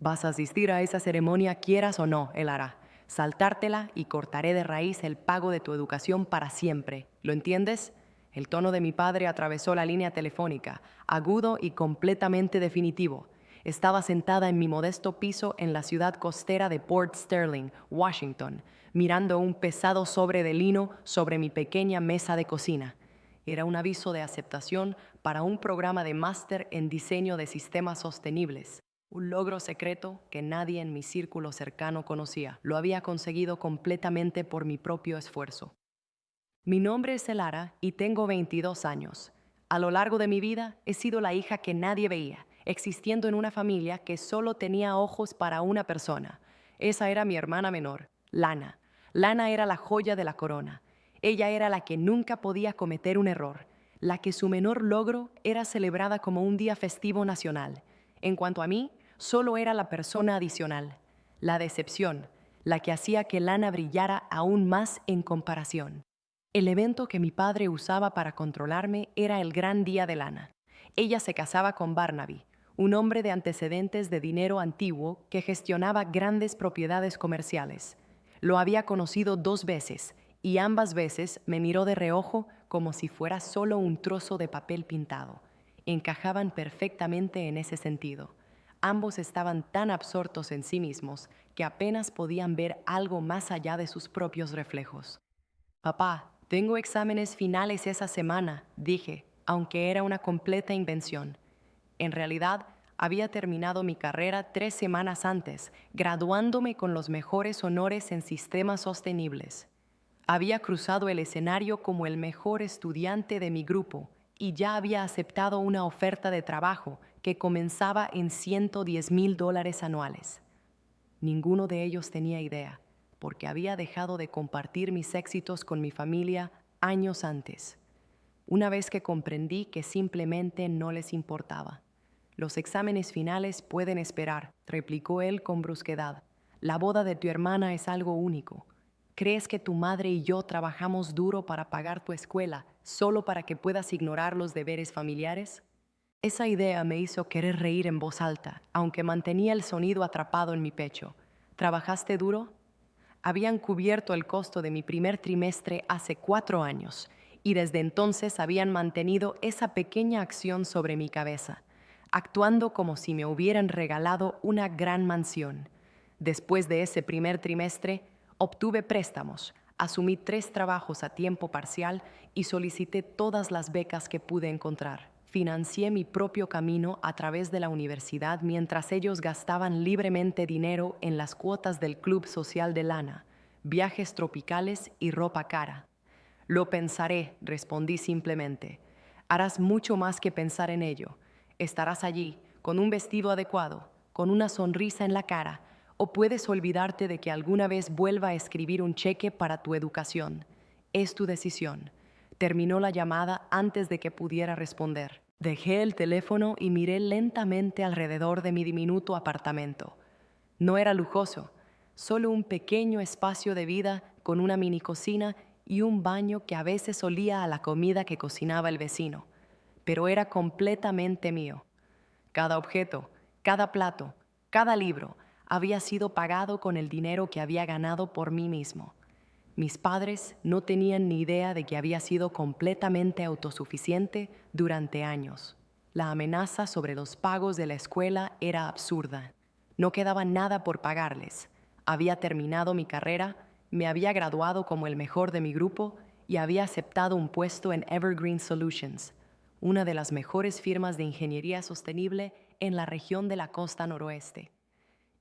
Vas a asistir a esa ceremonia quieras o no, él hará. Saltártela y cortaré de raíz el pago de tu educación para siempre. ¿Lo entiendes? El tono de mi padre atravesó la línea telefónica, agudo y completamente definitivo. Estaba sentada en mi modesto piso en la ciudad costera de Port Sterling, Washington, mirando un pesado sobre de lino sobre mi pequeña mesa de cocina. Era un aviso de aceptación para un programa de máster en diseño de sistemas sostenibles. Un logro secreto que nadie en mi círculo cercano conocía. Lo había conseguido completamente por mi propio esfuerzo. Mi nombre es Elara y tengo 22 años. A lo largo de mi vida he sido la hija que nadie veía, existiendo en una familia que solo tenía ojos para una persona. Esa era mi hermana menor, Lana. Lana era la joya de la corona. Ella era la que nunca podía cometer un error, la que su menor logro era celebrada como un día festivo nacional. En cuanto a mí, solo era la persona adicional, la decepción, la que hacía que Lana brillara aún más en comparación. El evento que mi padre usaba para controlarme era el gran día de Lana. Ella se casaba con Barnaby, un hombre de antecedentes de dinero antiguo que gestionaba grandes propiedades comerciales. Lo había conocido 2 veces y ambas veces me miró de reojo como si fuera solo un trozo de papel pintado. Encajaban perfectamente en ese sentido. Ambos estaban tan absortos en sí mismos que apenas podían ver algo más allá de sus propios reflejos. Papá, tengo exámenes finales esa semana, dije, aunque era una completa invención. En realidad, había terminado mi carrera 3 semanas antes, graduándome con los mejores honores en sistemas sostenibles. Había cruzado el escenario como el mejor estudiante de mi grupo y ya había aceptado una oferta de trabajo que comenzaba en $110,000 anuales. Ninguno de ellos tenía idea, porque había dejado de compartir mis éxitos con mi familia años antes. Una vez que comprendí que simplemente no les importaba. Los exámenes finales pueden esperar, replicó él con brusquedad. La boda de tu hermana es algo único. ¿Crees que tu madre y yo trabajamos duro para pagar tu escuela solo para que puedas ignorar los deberes familiares? Esa idea me hizo querer reír en voz alta, aunque mantenía el sonido atrapado en mi pecho. ¿Trabajaste duro? Habían cubierto el costo de mi primer trimestre hace 4 años, y desde entonces habían mantenido esa pequeña acción sobre mi cabeza, actuando como si me hubieran regalado una gran mansión. Después de ese primer trimestre, obtuve préstamos, asumí 3 trabajos a tiempo parcial y solicité todas las becas que pude encontrar. Financié mi propio camino a través de la universidad mientras ellos gastaban libremente dinero en las cuotas del club social de Lana, viajes tropicales y ropa cara. Lo pensaré, respondí simplemente. Harás mucho más que pensar en ello. Estarás allí, con un vestido adecuado, con una sonrisa en la cara, o puedes olvidarte de que alguna vez vuelva a escribir un cheque para tu educación. Es tu decisión. Terminó la llamada antes de que pudiera responder. Dejé el teléfono y miré lentamente alrededor de mi diminuto apartamento. No era lujoso, solo un pequeño espacio de vida con una mini cocina y un baño que a veces olía a la comida que cocinaba el vecino, pero era completamente mío. Cada objeto, cada plato, cada libro había sido pagado con el dinero que había ganado por mí mismo. Mis padres no tenían ni idea de que había sido completamente autosuficiente durante años. La amenaza sobre los pagos de la escuela era absurda. No quedaba nada por pagarles. Había terminado mi carrera, me había graduado como el mejor de mi grupo y había aceptado un puesto en Evergreen Solutions, una de las mejores firmas de ingeniería sostenible en la región de la costa noroeste.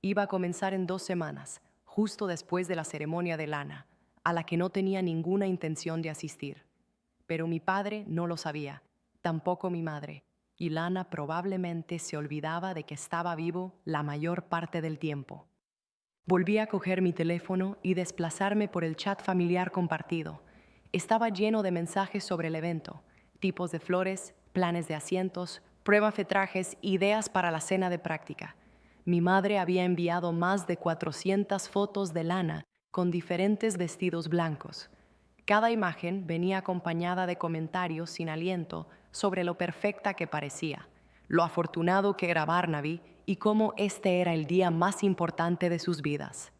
Iba a comenzar en 2 semanas, justo después de la ceremonia de Lana, a la que no tenía ninguna intención de asistir. Pero mi padre no lo sabía, tampoco mi madre, y Lana probablemente se olvidaba de que estaba vivo la mayor parte del tiempo. Volví a coger mi teléfono y desplazarme por el chat familiar compartido. Estaba lleno de mensajes sobre el evento, tipos de flores, planes de asientos, pruebas de trajes, ideas para la cena de práctica. Mi madre había enviado más de 400 fotos de Lana con diferentes vestidos blancos. Cada imagen venía acompañada de comentarios sin aliento sobre lo perfecta que parecía. lo afortunado que era Barnaby y cómo este era el día más importante de sus vidas.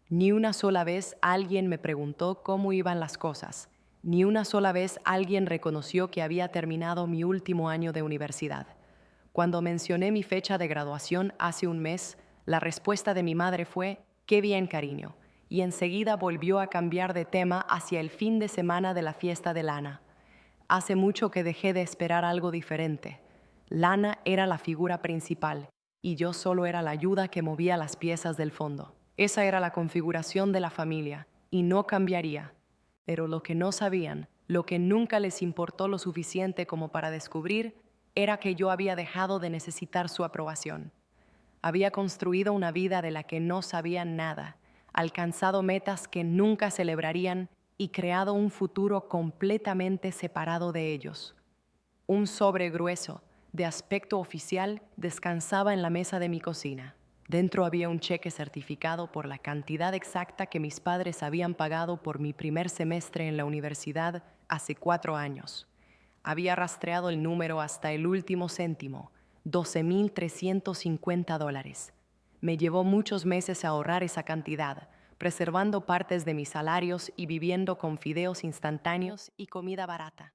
Ni una sola vez alguien me preguntó cómo iban las cosas. Ni una sola vez alguien reconoció que había terminado mi último año de universidad. Cuando mencioné mi fecha de graduación hace un mes, la respuesta de mi madre fue: «Qué bien, cariño», y enseguida volvió a cambiar de tema hacia el fin de semana de la fiesta de Lana. Hace mucho que dejé de esperar algo diferente. Lana era la figura principal y yo solo era la ayuda que movía las piezas del fondo. Esa era la configuración de la familia y no cambiaría. Pero lo que no sabían, lo que nunca les importó lo suficiente como para descubrir, era que yo había dejado de necesitar su aprobación. Había construido una vida de la que no sabían nada, alcanzado metas que nunca celebrarían y creado un futuro completamente separado de ellos. Un sobre grueso, de aspecto oficial, descansaba en la mesa de mi cocina. Dentro había un cheque certificado por la cantidad exacta que mis padres habían pagado por mi primer semestre en la universidad hace 4 años. Había rastreado el número hasta el último céntimo, $12,350. Me llevó muchos meses ahorrar esa cantidad, preservando partes de mis salarios y viviendo con fideos instantáneos y comida barata.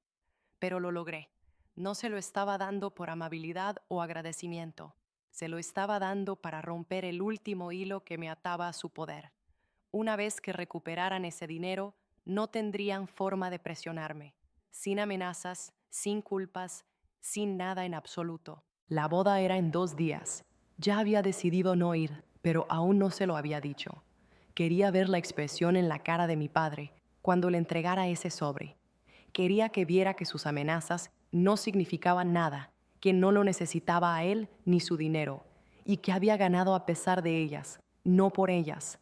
Pero lo logré. No se lo estaba dando por amabilidad o agradecimiento. Se lo estaba dando para romper el último hilo que me ataba a su poder. Una vez que recuperaran ese dinero, no tendrían forma de presionarme. Sin amenazas, sin culpas, sin nada en absoluto. La boda era en 2 días. Ya había decidido no ir, pero aún no se lo había dicho. Quería ver la expresión en la cara de mi padre cuando le entregara ese sobre. Quería que viera que sus amenazas no significaban nada, que no lo necesitaba a él ni su dinero, y que había ganado a pesar de ellas, no por ellas.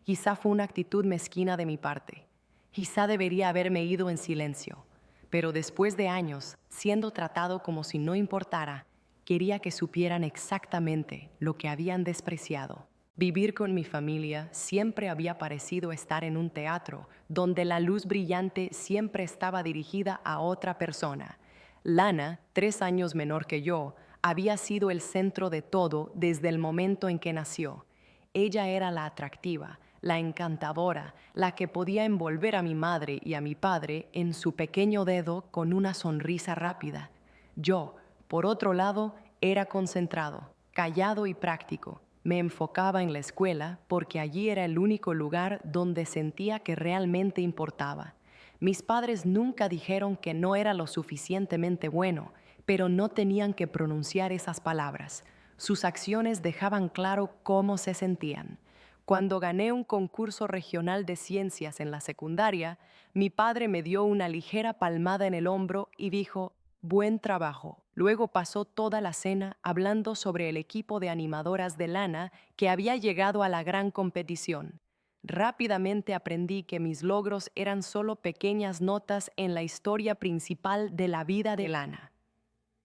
Quizá fue una actitud mezquina de mi parte. Quizá debería haberme ido en silencio. Pero después de años, siendo tratado como si no importara, quería que supieran exactamente lo que habían despreciado. Vivir con mi familia siempre había parecido estar en un teatro donde la luz brillante siempre estaba dirigida a otra persona. Lana, 3 años menor que yo, había sido el centro de todo desde el momento en que nació. Ella era la atractiva, la encantadora, la que podía envolver a mi madre y a mi padre en su pequeño dedo con una sonrisa rápida. Yo, por otro lado, era concentrado, callado y práctico. Me enfocaba en la escuela porque allí era el único lugar donde sentía que realmente importaba. Mis padres nunca dijeron que no era lo suficientemente bueno, pero no tenían que pronunciar esas palabras. Sus acciones dejaban claro cómo se sentían. Cuando gané un concurso regional de ciencias en la secundaria, mi padre me dio una ligera palmada en el hombro y dijo: «Buen trabajo». Luego pasó toda la cena hablando sobre el equipo de animadoras de Lana que había llegado a la gran competición. Rápidamente aprendí que mis logros eran solo pequeñas notas en la historia principal de la vida de Lana.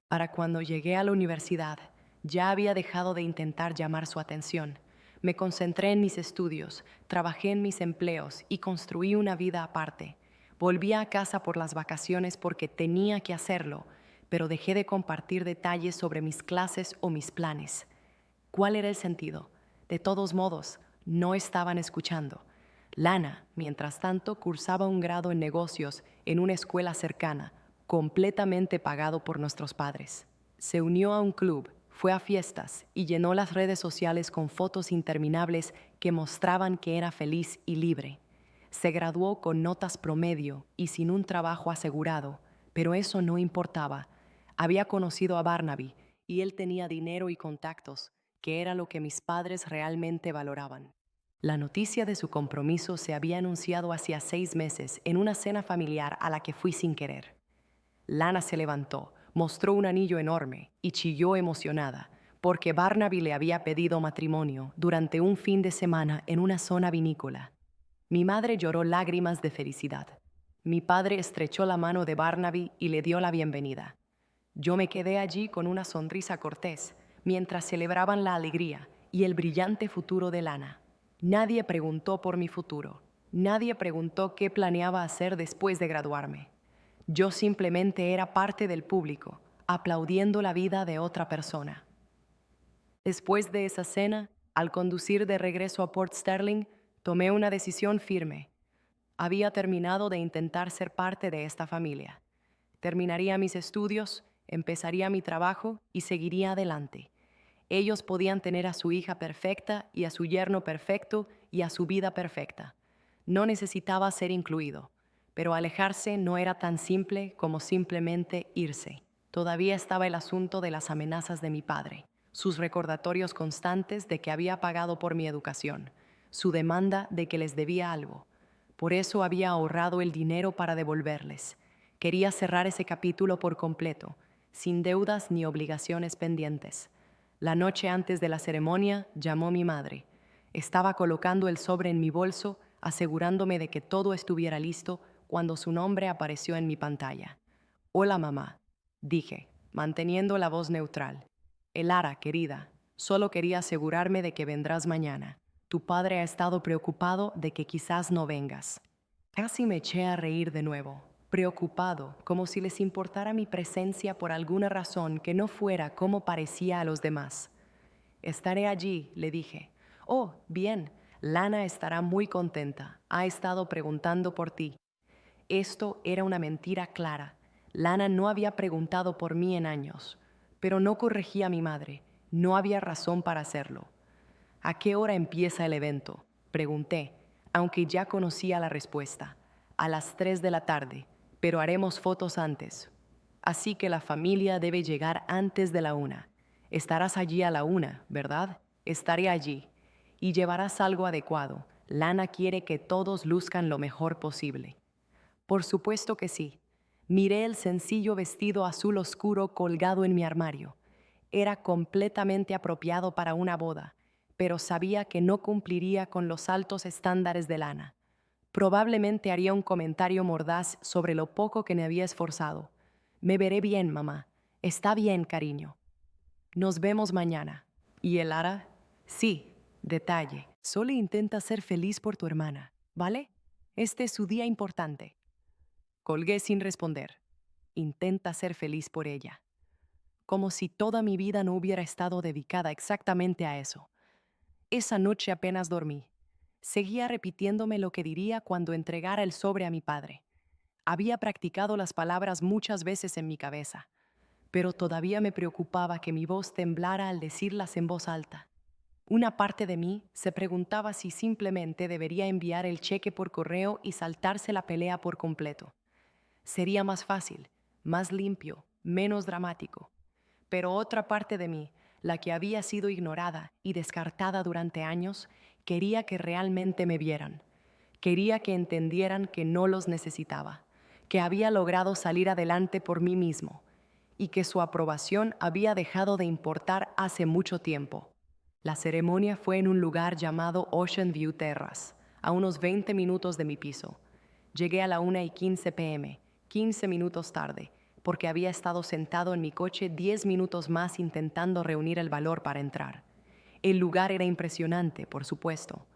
Para cuando llegué a la universidad, ya había dejado de intentar llamar su atención. Me concentré en mis estudios, trabajé en mis empleos y construí una vida aparte. Volví a casa por las vacaciones porque tenía que hacerlo, pero dejé de compartir detalles sobre mis clases o mis planes. ¿Cuál era el sentido? De todos modos, no estaban escuchando. Lana, mientras tanto, cursaba un grado en negocios en una escuela cercana, completamente pagado por nuestros padres. Se unió a un club, fue a fiestas y llenó las redes sociales con fotos interminables que mostraban que era feliz y libre. Se graduó con notas promedio y sin un trabajo asegurado, pero eso no importaba. Había conocido a Barnaby y él tenía dinero y contactos, que era lo que mis padres realmente valoraban. La noticia de su compromiso se había anunciado hacía 6 meses en una cena familiar a la que fui sin querer. Lana se levantó, mostró un anillo enorme y chilló emocionada, porque Barnaby le había pedido matrimonio durante un fin de semana en una zona vinícola. Mi madre lloró lágrimas de felicidad. Mi padre estrechó la mano de Barnaby y le dio la bienvenida. Yo me quedé allí con una sonrisa cortés, mientras celebraban la alegría y el brillante futuro de Lana. Nadie preguntó por mi futuro. Nadie preguntó qué planeaba hacer después de graduarme. Yo simplemente era parte del público, aplaudiendo la vida de otra persona. Después de esa cena, al conducir de regreso a Port Sterling, tomé una decisión firme. Había terminado de intentar ser parte de esta familia. Terminaría mis estudios, empezaría mi trabajo y seguiría adelante. Ellos podían tener a su hija perfecta y a su yerno perfecto y a su vida perfecta. No necesitaba ser incluido, pero alejarse no era tan simple como simplemente irse. Todavía estaba el asunto de las amenazas de mi padre, sus recordatorios constantes de que había pagado por mi educación, su demanda de que les debía algo. Por eso había ahorrado el dinero para devolverles. Quería cerrar ese capítulo por completo, sin deudas ni obligaciones pendientes. La noche antes de la ceremonia llamó mi madre. Estaba colocando el sobre en mi bolso, asegurándome de que todo estuviera listo cuando su nombre apareció en mi pantalla. Hola, mamá, dije, manteniendo la voz neutral. Elara, querida, solo quería asegurarme de que vendrás mañana. Tu padre ha estado preocupado de que quizás no vengas. Casi me eché a reír de nuevo, preocupado, como si les importara mi presencia por alguna razón que no fuera como parecía a los demás. Estaré allí, le dije. Oh, bien, Lana estará muy contenta. Ha estado preguntando por ti. Esto era una mentira clara. Lana no había preguntado por mí en años, pero no corregí a mi madre. No había razón para hacerlo. ¿A qué hora empieza el evento?, pregunté, aunque ya conocía la respuesta. A las 3 de la tarde, pero haremos fotos antes. Así que la familia debe llegar antes de la 1. Estarás allí a la 1, ¿verdad? Estaré allí. Y llevarás algo adecuado. Lana quiere que todos luzcan lo mejor posible. Por supuesto que sí. Miré el sencillo vestido azul oscuro colgado en mi armario. Era completamente apropiado para una boda, pero sabía que no cumpliría con los altos estándares de Lana. Probablemente haría un comentario mordaz sobre lo poco que me había esforzado. Me veré bien, mamá. Está bien, cariño. Nos vemos mañana. ¿Y Elara? Sí, detalle. Solo intenta ser feliz por tu hermana, ¿vale? Este es su día importante. Colgué sin responder. Intenta ser feliz por ella. Como si toda mi vida no hubiera estado dedicada exactamente a eso. Esa noche apenas dormí. Seguía repitiéndome lo que diría cuando entregara el sobre a mi padre. Había practicado las palabras muchas veces en mi cabeza, pero todavía me preocupaba que mi voz temblara al decirlas en voz alta. Una parte de mí se preguntaba si simplemente debería enviar el cheque por correo y saltarse la pelea por completo. Sería más fácil, más limpio, menos dramático. Pero otra parte de mí, la que había sido ignorada y descartada durante años, quería que realmente me vieran. Quería que entendieran que no los necesitaba, que había logrado salir adelante por mí mismo y que su aprobación había dejado de importar hace mucho tiempo. La ceremonia fue en un lugar llamado Ocean View Terrace, a unos 20 minutos de mi piso. Llegué a la 1:15 p.m., 15 minutos tarde, porque había estado sentado en mi coche 10 minutos más intentando reunir el valor para entrar. El lugar era impresionante, por supuesto.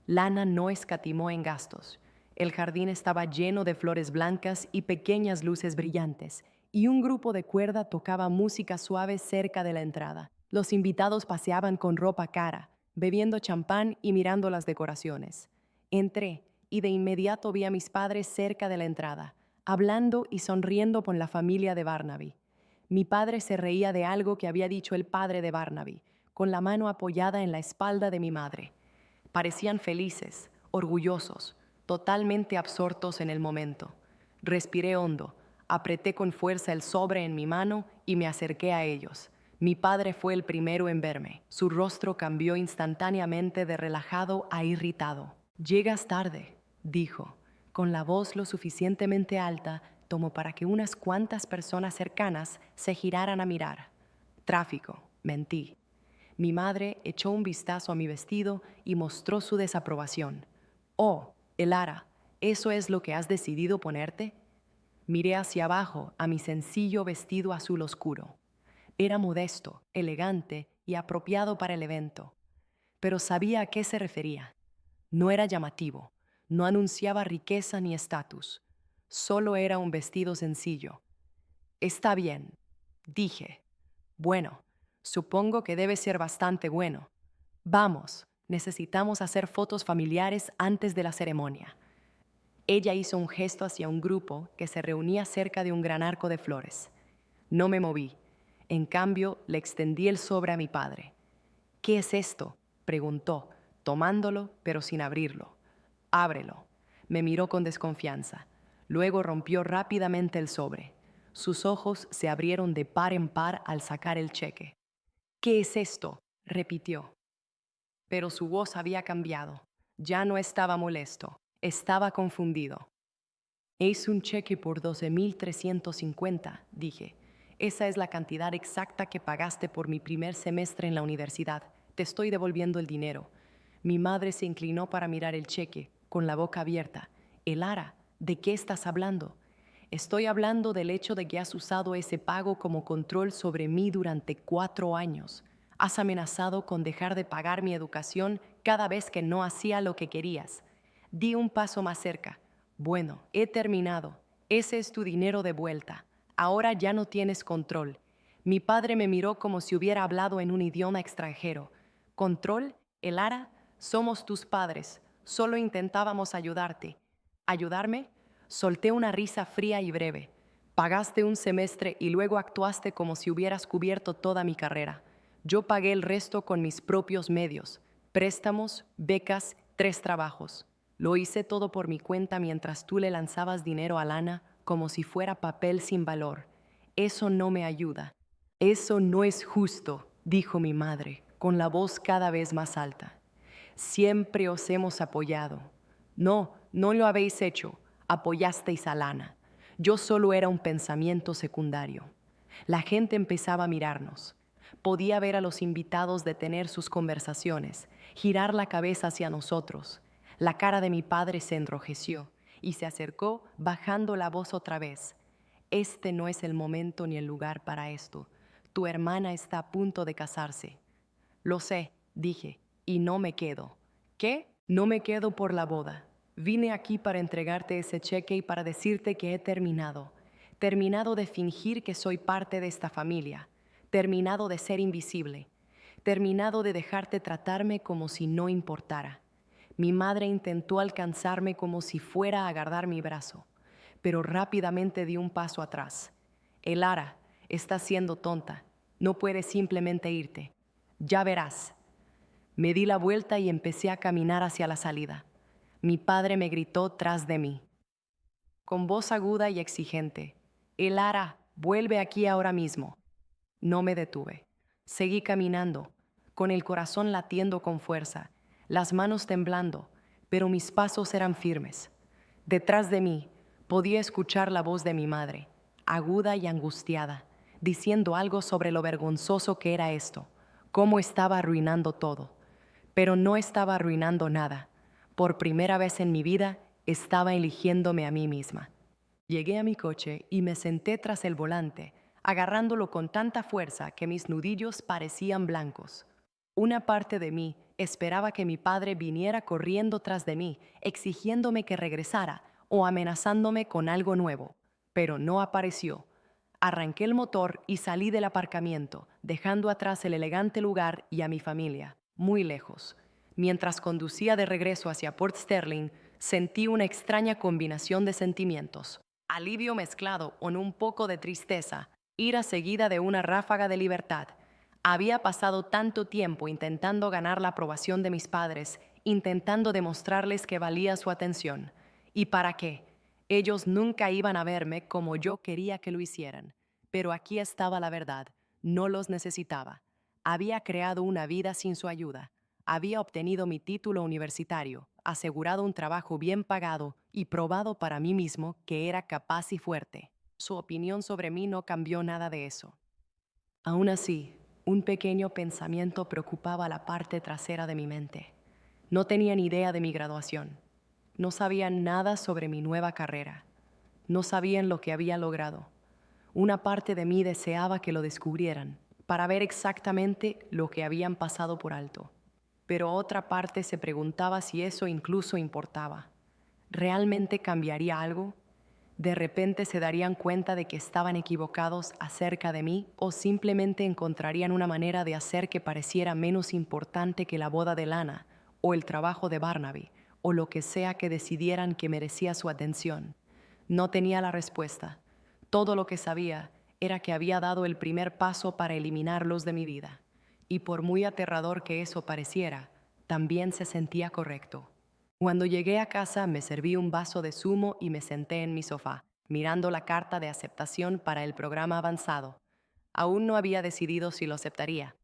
Lana no escatimó en gastos. El jardín estaba lleno de flores blancas y pequeñas luces brillantes, y un grupo de cuerda tocaba música suave cerca de la entrada. Los invitados paseaban con ropa cara, bebiendo champán y mirando las decoraciones. Entré y de inmediato vi a mis padres cerca de la entrada, hablando y sonriendo con la familia de Barnaby. Mi padre se reía de algo que había dicho el padre de Barnaby, con la mano apoyada en la espalda de mi madre. Parecían felices, orgullosos, totalmente absortos en el momento. Respiré hondo, apreté con fuerza el sobre en mi mano y me acerqué a ellos. Mi padre fue el primero en verme. Su rostro cambió instantáneamente de relajado a irritado. «Llegas tarde», dijo, con la voz lo suficientemente alta como para que unas cuantas personas cercanas se giraran a mirar. «Tráfico», mentí. Mi madre echó un vistazo a mi vestido y mostró su desaprobación. «Oh, Elara, ¿eso es lo que has decidido ponerte?». Miré hacia abajo a mi sencillo vestido azul oscuro. Era modesto, elegante y apropiado para el evento, pero sabía a qué se refería. No era llamativo, no anunciaba riqueza ni estatus, solo era un vestido sencillo. «Está bien», Dije, bueno, supongo que debe ser bastante bueno. Vamos, necesitamos hacer fotos familiares antes de la ceremonia. Ella hizo un gesto hacia un grupo que se reunía cerca de un gran arco de flores. No me moví. En cambio, le extendí el sobre a mi padre. ¿Qué es esto?, preguntó, tomándolo, pero sin abrirlo. Ábrelo. Me miró con desconfianza. Luego rompió rápidamente el sobre. Sus ojos se abrieron de par en par al sacar el cheque. ¿Qué es esto?, repitió. Pero su voz había cambiado. Ya no estaba molesto, estaba confundido. Es un cheque por 12.350, dije. Esa es la cantidad exacta que pagaste por mi primer semestre en la universidad. Te estoy devolviendo el dinero. Mi madre se inclinó para mirar el cheque, con la boca abierta. Elara, ¿de qué estás hablando? Estoy hablando del hecho de que has usado ese pago como control sobre mí durante 4 años. Has amenazado con dejar de pagar mi educación cada vez que no hacía lo que querías. Di un paso más cerca. Bueno, he terminado. Ese es tu dinero de vuelta. Ahora ya no tienes control. Mi padre me miró como si hubiera hablado en un idioma extranjero. ¿Control? Elara, somos tus padres. Solo intentábamos ayudarte. ¿Ayudarme? Solté una risa fría y breve. Pagaste un semestre y luego actuaste como si hubieras cubierto toda mi carrera. Yo pagué el resto con mis propios medios. Préstamos, becas, 3 trabajos. Lo hice todo por mi cuenta mientras tú le lanzabas dinero a Lana como si fuera papel sin valor. Eso no me ayuda. Eso no es justo, dijo mi madre, con la voz cada vez más alta. Siempre os hemos apoyado. No, no lo habéis hecho. Apoyasteis a Lana. Yo solo era un pensamiento secundario. La gente empezaba a mirarnos. Podía ver a los invitados detener sus conversaciones, girar la cabeza hacia nosotros. La cara de mi padre se enrojeció y se acercó bajando la voz otra vez. Este no es el momento ni el lugar para esto. Tu hermana está a punto de casarse. Lo sé, dije, y no me quedo. ¿Qué? No me quedo por la boda. Vine aquí para entregarte ese cheque y para decirte que he terminado. Terminado de fingir que soy parte de esta familia. Terminado de ser invisible. Terminado de dejarte tratarme como si no importara. Mi madre intentó alcanzarme como si fuera a agarrar mi brazo, pero rápidamente di un paso atrás. Elara, estás siendo tonta. No puedes simplemente irte. Ya verás. Me di la vuelta y empecé a caminar hacia la salida. Mi padre me gritó tras de mí, con voz aguda y exigente. Elara, vuelve aquí ahora mismo. No me detuve. Seguí caminando, con el corazón latiendo con fuerza, las manos temblando, pero mis pasos eran firmes. Detrás de mí podía escuchar la voz de mi madre, aguda y angustiada, diciendo algo sobre lo vergonzoso que era esto, cómo estaba arruinando todo. Pero no estaba arruinando nada. Por primera vez en mi vida, estaba eligiéndome a mí misma. Llegué a mi coche y me senté tras el volante, agarrándolo con tanta fuerza que mis nudillos parecían blancos. Una parte de mí esperaba que mi padre viniera corriendo tras de mí, exigiéndome que regresara o amenazándome con algo nuevo, pero no apareció. Arranqué el motor y salí del aparcamiento, dejando atrás el elegante lugar y a mi familia, muy lejos. Mientras conducía de regreso hacia Port Sterling, sentí una extraña combinación de sentimientos. Alivio mezclado con un poco de tristeza, ira seguida de una ráfaga de libertad. Había pasado tanto tiempo intentando ganar la aprobación de mis padres, intentando demostrarles que valía su atención. ¿Y para qué? Ellos nunca iban a verme como yo quería que lo hicieran. Pero aquí estaba la verdad. No los necesitaba. Había creado una vida sin su ayuda. Había obtenido mi título universitario, asegurado un trabajo bien pagado y probado para mí mismo que era capaz y fuerte. Su opinión sobre mí no cambió nada de eso. Aún así, un pequeño pensamiento preocupaba la parte trasera de mi mente. No tenía ni idea de mi graduación. No sabían nada sobre mi nueva carrera. No sabían lo que había logrado. Una parte de mí deseaba que lo descubrieran, para ver exactamente lo que habían pasado por alto. Pero otra parte se preguntaba si eso incluso importaba. ¿Realmente cambiaría algo? De repente se darían cuenta de que estaban equivocados acerca de mí o simplemente encontrarían una manera de hacer que pareciera menos importante que la boda de Lana o el trabajo de Barnaby o lo que sea que decidieran que merecía su atención. No tenía la respuesta. Todo lo que sabía era que había dado el primer paso para eliminarlos de mi vida. Y por muy aterrador que eso pareciera, también se sentía correcto. Cuando llegué a casa me serví un vaso de zumo y me senté en mi sofá, mirando la carta de aceptación para el programa avanzado. Aún no había decidido si lo aceptaría.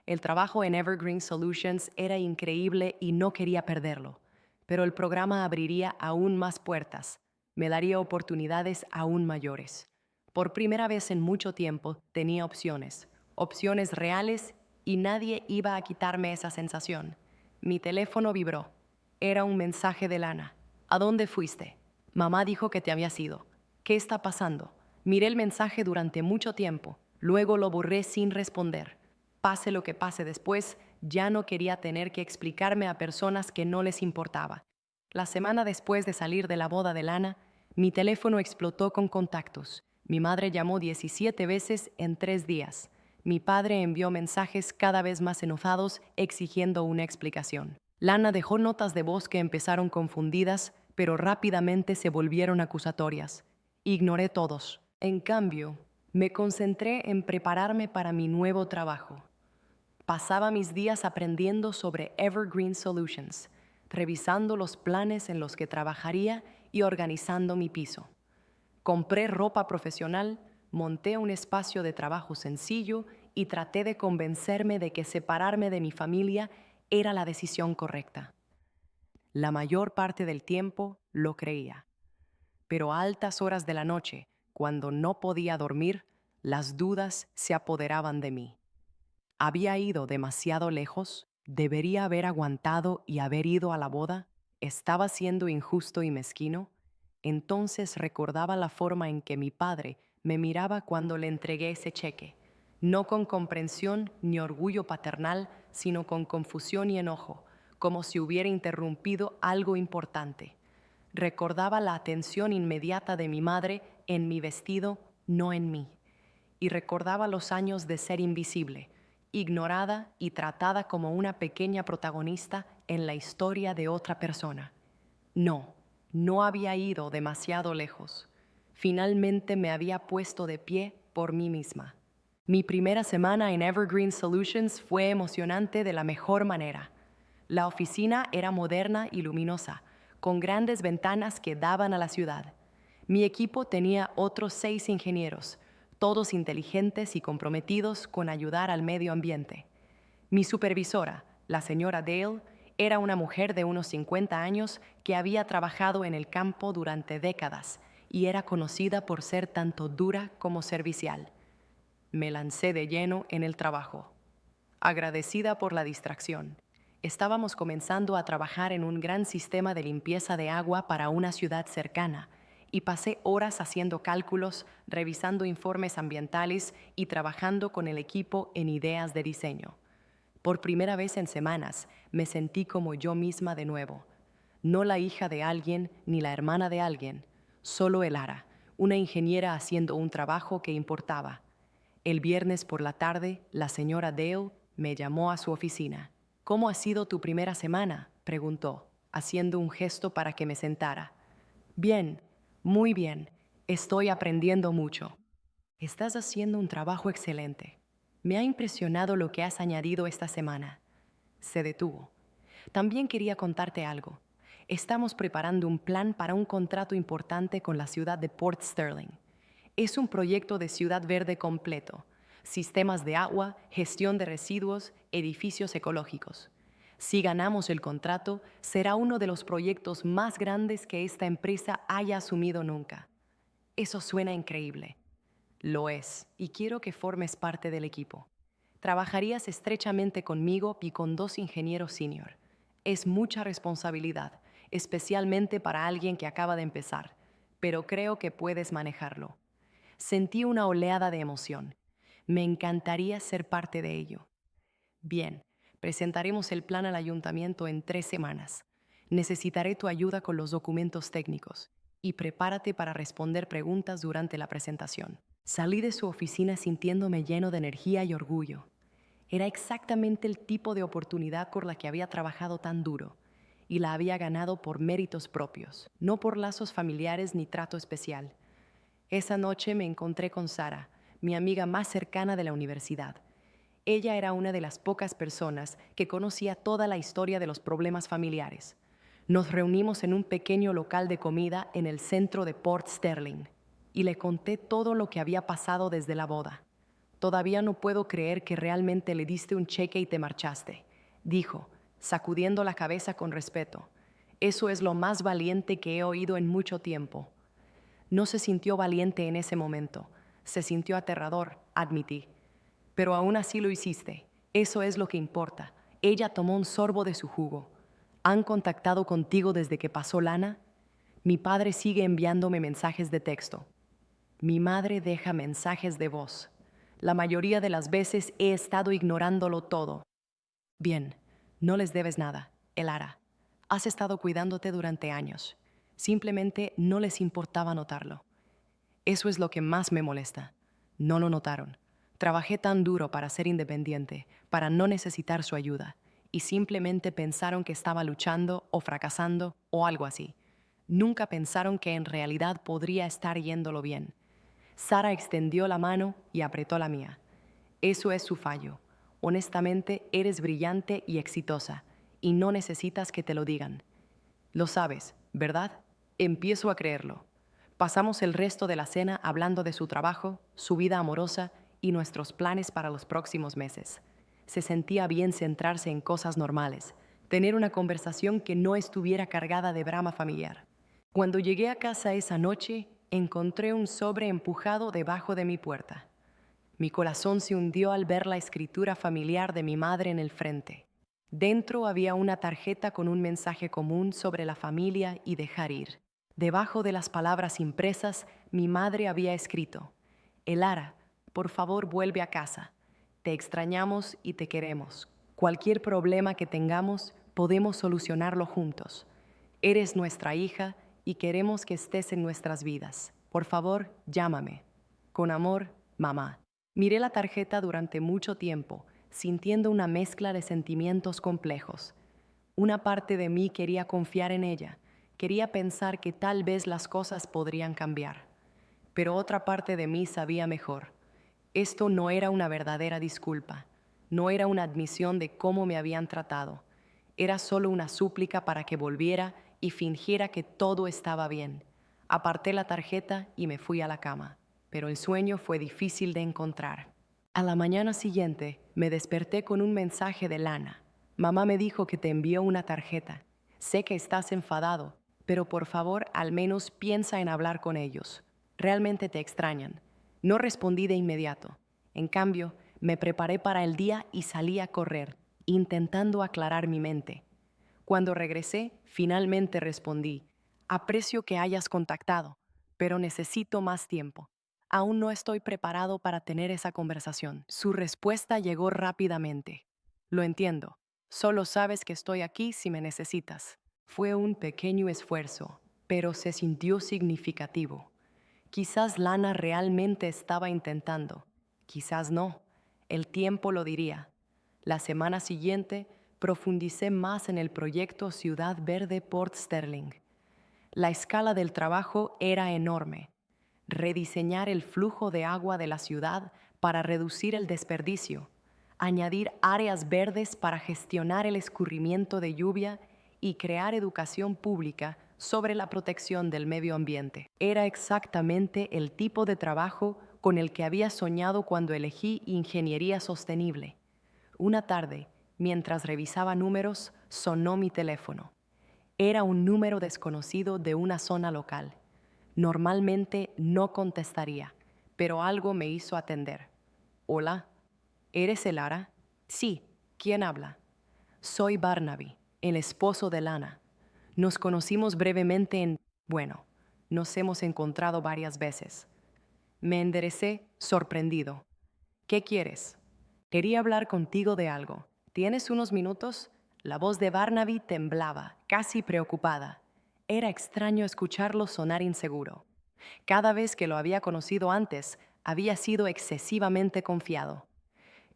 El trabajo en Evergreen Solutions era increíble y no quería perderlo, pero el programa abriría aún más puertas, me daría oportunidades aún mayores. Por primera vez en mucho tiempo tenía opciones, opciones reales, y nadie iba a quitarme esa sensación. Mi teléfono vibró. Era un mensaje de Lana. ¿A dónde fuiste? Mamá dijo que te habías ido. ¿Qué está pasando? Miré el mensaje durante mucho tiempo, luego lo borré sin responder. Pase lo que pase después, ya no quería tener que explicarme a personas que no les importaba. La semana después de salir de la boda de Lana, mi teléfono explotó con contactos. Mi madre llamó 17 veces en 3 días. Mi padre envió mensajes cada vez más enojados exigiendo una explicación. Lana dejó notas de voz que empezaron confundidas, pero rápidamente se volvieron acusatorias. Ignoré todos. En cambio, me concentré en prepararme para mi nuevo trabajo. Pasaba mis días aprendiendo sobre Evergreen Solutions, revisando los planes en los que trabajaría y organizando mi piso. Compré ropa profesional, monté un espacio de trabajo sencillo y traté de convencerme de que separarme de mi familia era la decisión correcta. La mayor parte del tiempo lo creía, pero a altas horas de la noche, cuando no podía dormir, las dudas se apoderaban de mí. ¿Había ido demasiado lejos? ¿Debería haber aguantado y haber ido a la boda? ¿Estaba siendo injusto y mezquino? Entonces recordaba la forma en que mi padre me miraba cuando le entregué ese cheque, no con comprensión ni orgullo paternal, sino con confusión y enojo, como si hubiera interrumpido algo importante. Recordaba la atención inmediata de mi madre en mi vestido, no en mí. Y recordaba los años de ser invisible, ignorada y tratada como una pequeña protagonista en la historia de otra persona. No, no había ido demasiado lejos. Finalmente me había puesto de pie por mí misma. Mi primera semana en Evergreen Solutions fue emocionante de la mejor manera. La oficina era moderna y luminosa, con grandes ventanas que daban a la ciudad. Mi equipo tenía otros 6 ingenieros, todos inteligentes y comprometidos con ayudar al medio ambiente. Mi supervisora, la señora Dale, era una mujer de unos 50 años que había trabajado en el campo durante décadas y era conocida por ser tanto dura como servicial. Me lancé de lleno en el trabajo. Agradecida por la distracción, estábamos comenzando a trabajar en un gran sistema de limpieza de agua para una ciudad cercana, y pasé horas haciendo cálculos, revisando informes ambientales y trabajando con el equipo en ideas de diseño. Por primera vez en semanas, me sentí como yo misma de nuevo. No la hija de alguien ni la hermana de alguien, solo Elara, una ingeniera haciendo un trabajo que importaba. El viernes por la tarde, la señora Dale me llamó a su oficina. ¿Cómo ha sido tu primera semana?, preguntó, haciendo un gesto para que me sentara. Bien, muy bien. Estoy aprendiendo mucho. Estás haciendo un trabajo excelente. Me ha impresionado lo que has añadido esta semana. Se detuvo. También quería contarte algo. Estamos preparando un plan para un contrato importante con la ciudad de Port Sterling. Es un proyecto de ciudad verde completo, sistemas de agua, gestión de residuos, edificios ecológicos. Si ganamos el contrato, será uno de los proyectos más grandes que esta empresa haya asumido nunca. Eso suena increíble. Lo es, y quiero que formes parte del equipo. Trabajarías estrechamente conmigo y con 2 ingenieros senior. Es mucha responsabilidad, especialmente para alguien que acaba de empezar, pero creo que puedes manejarlo. Sentí una oleada de emoción. Me encantaría ser parte de ello. Bien, presentaremos el plan al ayuntamiento en 3 semanas. Necesitaré tu ayuda con los documentos técnicos. y prepárate para responder preguntas durante la presentación. Salí de su oficina sintiéndome lleno de energía y orgullo. Era exactamente el tipo de oportunidad por la que había trabajado tan duro y la había ganado por méritos propios, no por lazos familiares ni trato especial. Esa noche me encontré con Sara, mi amiga más cercana de la universidad. Ella era una de las pocas personas que conocía toda la historia de los problemas familiares. Nos reunimos en un pequeño local de comida en el centro de Port Sterling y le conté todo lo que había pasado desde la boda. Todavía no puedo creer que realmente le diste un cheque y te marchaste, dijo, sacudiendo la cabeza con respeto. Eso es lo más valiente que he oído en mucho tiempo. No se sintió valiente en ese momento, se sintió aterrador, admití. Pero aún así lo hiciste. Eso es lo que importa. Ella tomó un sorbo de su jugo. ¿Han contactado contigo desde que pasó Lana? Mi padre sigue enviándome mensajes de texto. Mi madre deja mensajes de voz. La mayoría de las veces he estado ignorándolo todo. Bien, no les debes nada, Elara. Has estado cuidándote durante años. Simplemente no les importaba notarlo. Eso es lo que más me molesta. No lo notaron. Trabajé tan duro para ser independiente, para no necesitar su ayuda, y simplemente pensaron que estaba luchando o fracasando o algo así. Nunca pensaron que en realidad podría estar yéndolo bien. Sara extendió la mano y apretó la mía. Eso es su fallo. Honestamente, eres brillante y exitosa, y no necesitas que te lo digan. Lo sabes, ¿verdad? Empiezo a creerlo. Pasamos el resto de la cena hablando de su trabajo, su vida amorosa y nuestros planes para los próximos meses. Se sentía bien centrarse en cosas normales, tener una conversación que no estuviera cargada de drama familiar. Cuando llegué a casa esa noche, encontré un sobre empujado debajo de mi puerta. Mi corazón se hundió al ver la escritura familiar de mi madre en el frente. Dentro había una tarjeta con un mensaje común sobre la familia y dejar ir. Debajo de las palabras impresas, mi madre había escrito: Elara, por favor vuelve a casa. Te extrañamos y te queremos. Cualquier problema que tengamos, podemos solucionarlo juntos. Eres nuestra hija y queremos que estés en nuestras vidas. Por favor, llámame. Con amor, mamá. Miré la tarjeta durante mucho tiempo, sintiendo una mezcla de sentimientos complejos. Una parte de mí quería confiar en ella, quería pensar que tal vez las cosas podrían cambiar. Pero otra parte de mí sabía mejor. Esto no era una verdadera disculpa, no era una admisión de cómo me habían tratado. Era solo una súplica para que volviera y fingiera que todo estaba bien. Aparté la tarjeta y me fui a la cama, pero el sueño fue difícil de encontrar. A la mañana siguiente me desperté con un mensaje de Lana. Mamá me dijo que te envió una tarjeta. Sé que estás enfadado, pero por favor al menos piensa en hablar con ellos. Realmente te extrañan. No respondí de inmediato. En cambio, me preparé para el día y salí a correr, intentando aclarar mi mente. Cuando regresé, finalmente respondí: aprecio que hayas contactado, pero necesito más tiempo. Aún no estoy preparado para tener esa conversación. Su respuesta llegó rápidamente. Lo entiendo. Solo sabes que estoy aquí si me necesitas. Fue un pequeño esfuerzo, pero se sintió significativo. Quizás Lana realmente estaba intentando. Quizás no. El tiempo lo diría. La semana siguiente, profundicé más en el proyecto Ciudad Verde Port Sterling. La escala del trabajo era enorme. Rediseñar el flujo de agua de la ciudad para reducir el desperdicio, añadir áreas verdes para gestionar el escurrimiento de lluvia y crear educación pública sobre la protección del medio ambiente. Era exactamente el tipo de trabajo con el que había soñado cuando elegí ingeniería sostenible. Una tarde, mientras revisaba números, sonó mi teléfono. Era un número desconocido de una zona local. Normalmente no contestaría, pero algo me hizo atender. Hola, ¿eres Elara? Sí, ¿quién habla? Soy Barnaby, el esposo de Lana. Nos conocimos brevemente bueno, nos hemos encontrado varias veces. Me enderecé, sorprendido. ¿Qué quieres? Quería hablar contigo de algo. ¿Tienes unos minutos? La voz de Barnaby temblaba, casi preocupada. Era extraño escucharlo sonar inseguro. Cada vez que lo había conocido antes, había sido excesivamente confiado.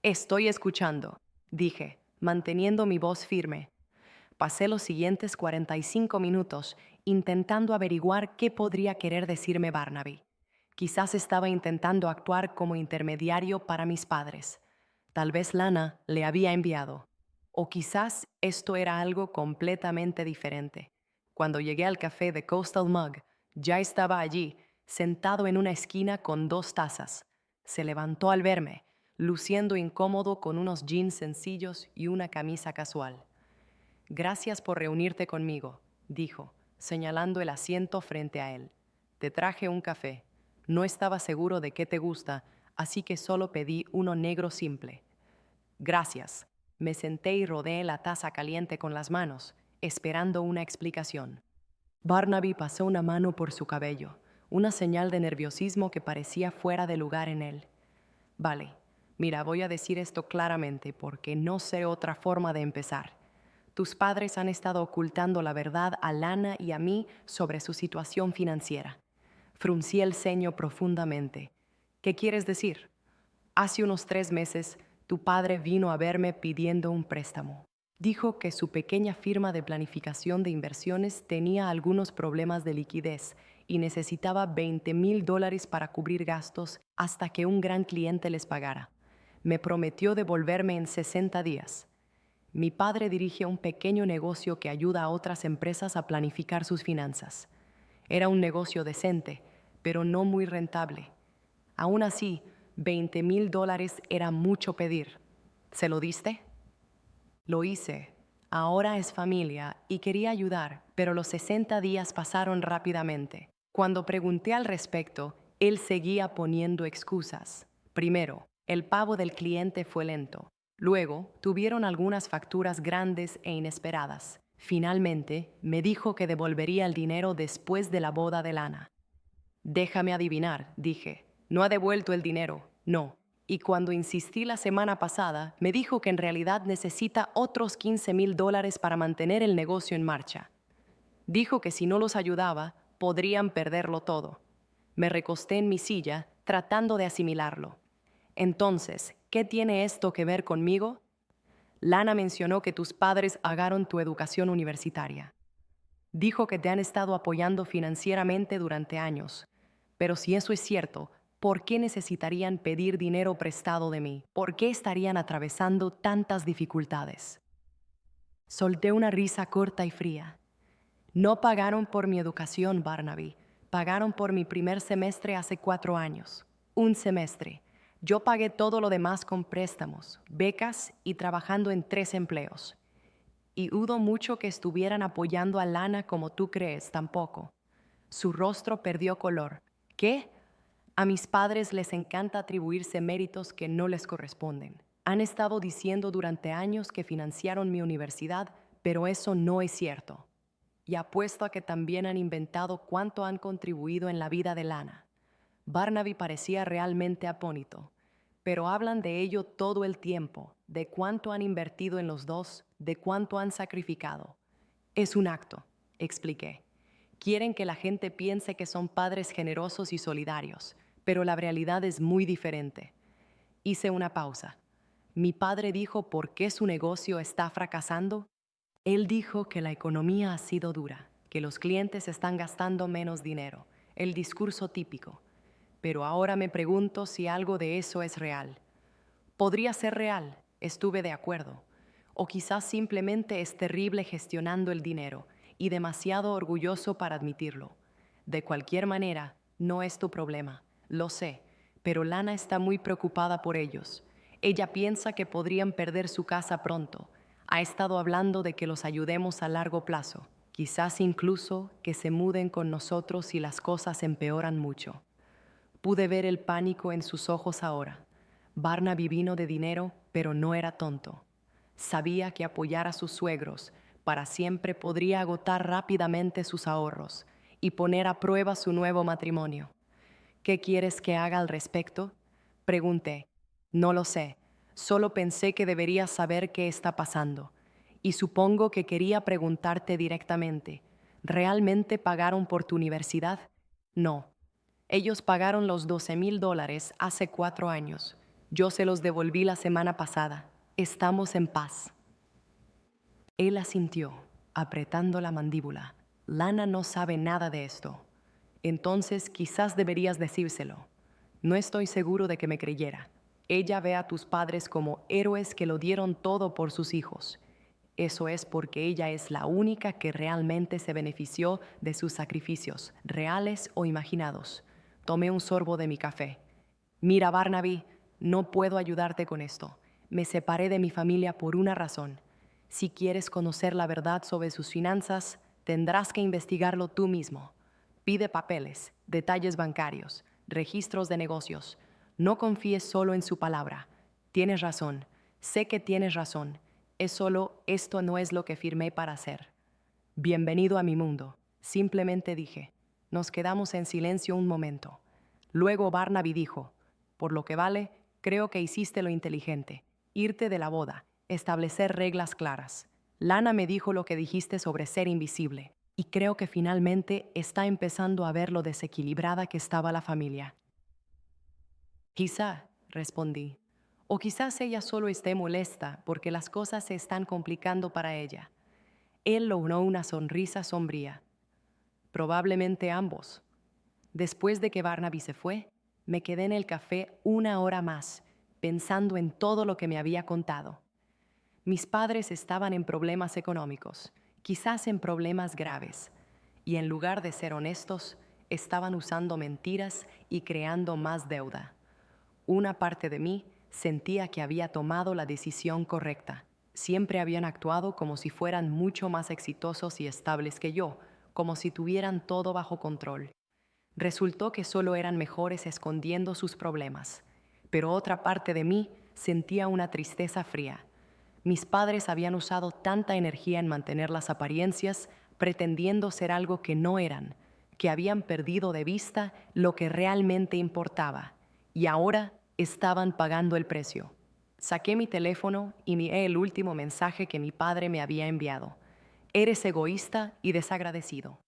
Estoy escuchando, dije, manteniendo mi voz firme. Pasé los siguientes 45 minutos intentando averiguar qué podría querer decirme Barnaby. Quizás estaba intentando actuar como intermediario para mis padres. Tal vez Lana le había enviado. O quizás esto era algo completamente diferente. Cuando llegué al café de Coastal Mug, ya estaba allí, sentado en una esquina con 2 tazas. Se levantó al verme, luciendo incómodo con unos jeans sencillos y una camisa casual. Gracias por reunirte conmigo, dijo, señalando el asiento frente a él. Te traje un café. No estaba seguro de qué te gusta, así que solo pedí uno negro simple. Gracias. Me senté y rodeé la taza caliente con las manos, esperando una explicación. Barnaby pasó una mano por su cabello, una señal de nerviosismo que parecía fuera de lugar en él. Vale, mira, voy a decir esto claramente porque no sé otra forma de empezar. Tus padres han estado ocultando la verdad a Lana y a mí sobre su situación financiera. Fruncí el ceño profundamente. ¿Qué quieres decir? Hace unos 3 meses, tu padre vino a verme pidiendo un préstamo. Dijo que su pequeña firma de planificación de inversiones tenía algunos problemas de liquidez y necesitaba $20,000 para cubrir gastos hasta que un gran cliente les pagara. Me prometió devolverme en 60 días. Mi padre dirige un pequeño negocio que ayuda a otras empresas a planificar sus finanzas. Era un negocio decente, pero no muy rentable. Aún así, $20,000 era mucho pedir. ¿Se lo diste? Lo hice. Ahora es familia y quería ayudar, pero los 60 días pasaron rápidamente. Cuando pregunté al respecto, él seguía poniendo excusas. Primero, el pago del cliente fue lento. Luego, tuvieron algunas facturas grandes e inesperadas. Finalmente, me dijo que devolvería el dinero después de la boda de Lana. Déjame adivinar, dije. No ha devuelto el dinero, no. Y cuando insistí la semana pasada, me dijo que en realidad necesita otros $15,000 para mantener el negocio en marcha. Dijo que si no los ayudaba, podrían perderlo todo. Me recosté en mi silla, tratando de asimilarlo. Entonces, ¿qué tiene esto que ver conmigo? Lana mencionó que tus padres pagaron tu educación universitaria. Dijo que te han estado apoyando financieramente durante años. Pero si eso es cierto, ¿por qué necesitarían pedir dinero prestado de mí? ¿Por qué estarían atravesando tantas dificultades? Solté una risa corta y fría. No pagaron por mi educación, Barnaby. Pagaron por mi primer semestre hace 4 años. Un semestre. Yo pagué todo lo demás con préstamos, becas y trabajando en 3 empleos. Y dudo mucho que estuvieran apoyando a Lana como tú crees, tampoco. Su rostro perdió color. ¿Qué? A mis padres les encanta atribuirse méritos que no les corresponden. Han estado diciendo durante años que financiaron mi universidad, pero eso no es cierto. Y apuesto a que también han inventado cuánto han contribuido en la vida de Lana. Barnaby parecía realmente atónito, pero hablan de ello todo el tiempo, de cuánto han invertido en los dos, de cuánto han sacrificado. Es un acto, expliqué. Quieren que la gente piense que son padres generosos y solidarios, pero la realidad es muy diferente. Hice una pausa. Mi padre dijo por qué su negocio está fracasando. Él dijo que la economía ha sido dura, que los clientes están gastando menos dinero, el discurso típico. Pero ahora me pregunto si algo de eso es real. Podría ser real, estuve de acuerdo. O quizás simplemente es terrible gestionando el dinero y demasiado orgulloso para admitirlo. De cualquier manera, no es tu problema, lo sé, pero Lana está muy preocupada por ellos. Ella piensa que podrían perder su casa pronto. Ha estado hablando de que los ayudemos a largo plazo, quizás incluso que se muden con nosotros si las cosas empeoran mucho. Pude ver el pánico en sus ojos ahora. Barnaby vino de dinero, pero no era tonto. Sabía que apoyar a sus suegros para siempre podría agotar rápidamente sus ahorros y poner a prueba su nuevo matrimonio. ¿Qué quieres que haga al respecto? Pregunté. No lo sé. Solo pensé que deberías saber qué está pasando. Y supongo que quería preguntarte directamente. ¿Realmente pagaron por tu universidad? No. Ellos pagaron los $12,000 hace 4 años. Yo se los devolví la semana pasada. Estamos en paz. Él asintió, apretando la mandíbula. Lana no sabe nada de esto. Entonces quizás deberías decírselo. No estoy seguro de que me creyera. Ella ve a tus padres como héroes que lo dieron todo por sus hijos. Eso es porque ella es la única que realmente se benefició de sus sacrificios, reales o imaginados. Tomé un sorbo de mi café. Mira, Barnaby, no puedo ayudarte con esto. Me separé de mi familia por una razón. Si quieres conocer la verdad sobre sus finanzas, tendrás que investigarlo tú mismo. Pide papeles, detalles bancarios, registros de negocios. No confíes solo en su palabra. Tienes razón. Sé que tienes razón. Es solo esto no es lo que firmé para hacer. Bienvenido a mi mundo. Simplemente dije. Nos quedamos en silencio un momento. Luego Barnaby dijo, por lo que vale, creo que hiciste lo inteligente. Irte de la boda, establecer reglas claras. Lana me dijo lo que dijiste sobre ser invisible, y creo que finalmente está empezando a ver lo desequilibrada que estaba la familia. Quizá, respondí, o quizás ella solo esté molesta porque las cosas se están complicando para ella. Él logró una sonrisa sombría. Probablemente ambos. Después de que Barnaby se fue, me quedé en el café 1 hora más, pensando en todo lo que me había contado. Mis padres estaban en problemas económicos, quizás en problemas graves, y en lugar de ser honestos, estaban usando mentiras y creando más deuda. Una parte de mí sentía que había tomado la decisión correcta. Siempre habían actuado como si fueran mucho más exitosos y estables que yo, como si tuvieran todo bajo control. Resultó que solo eran mejores escondiendo sus problemas, pero otra parte de mí sentía una tristeza fría. Mis padres habían usado tanta energía en mantener las apariencias, pretendiendo ser algo que no eran, que habían perdido de vista lo que realmente importaba, y ahora estaban pagando el precio. Saqué mi teléfono y miré el último mensaje que mi padre me había enviado. Eres egoísta y desagradecido.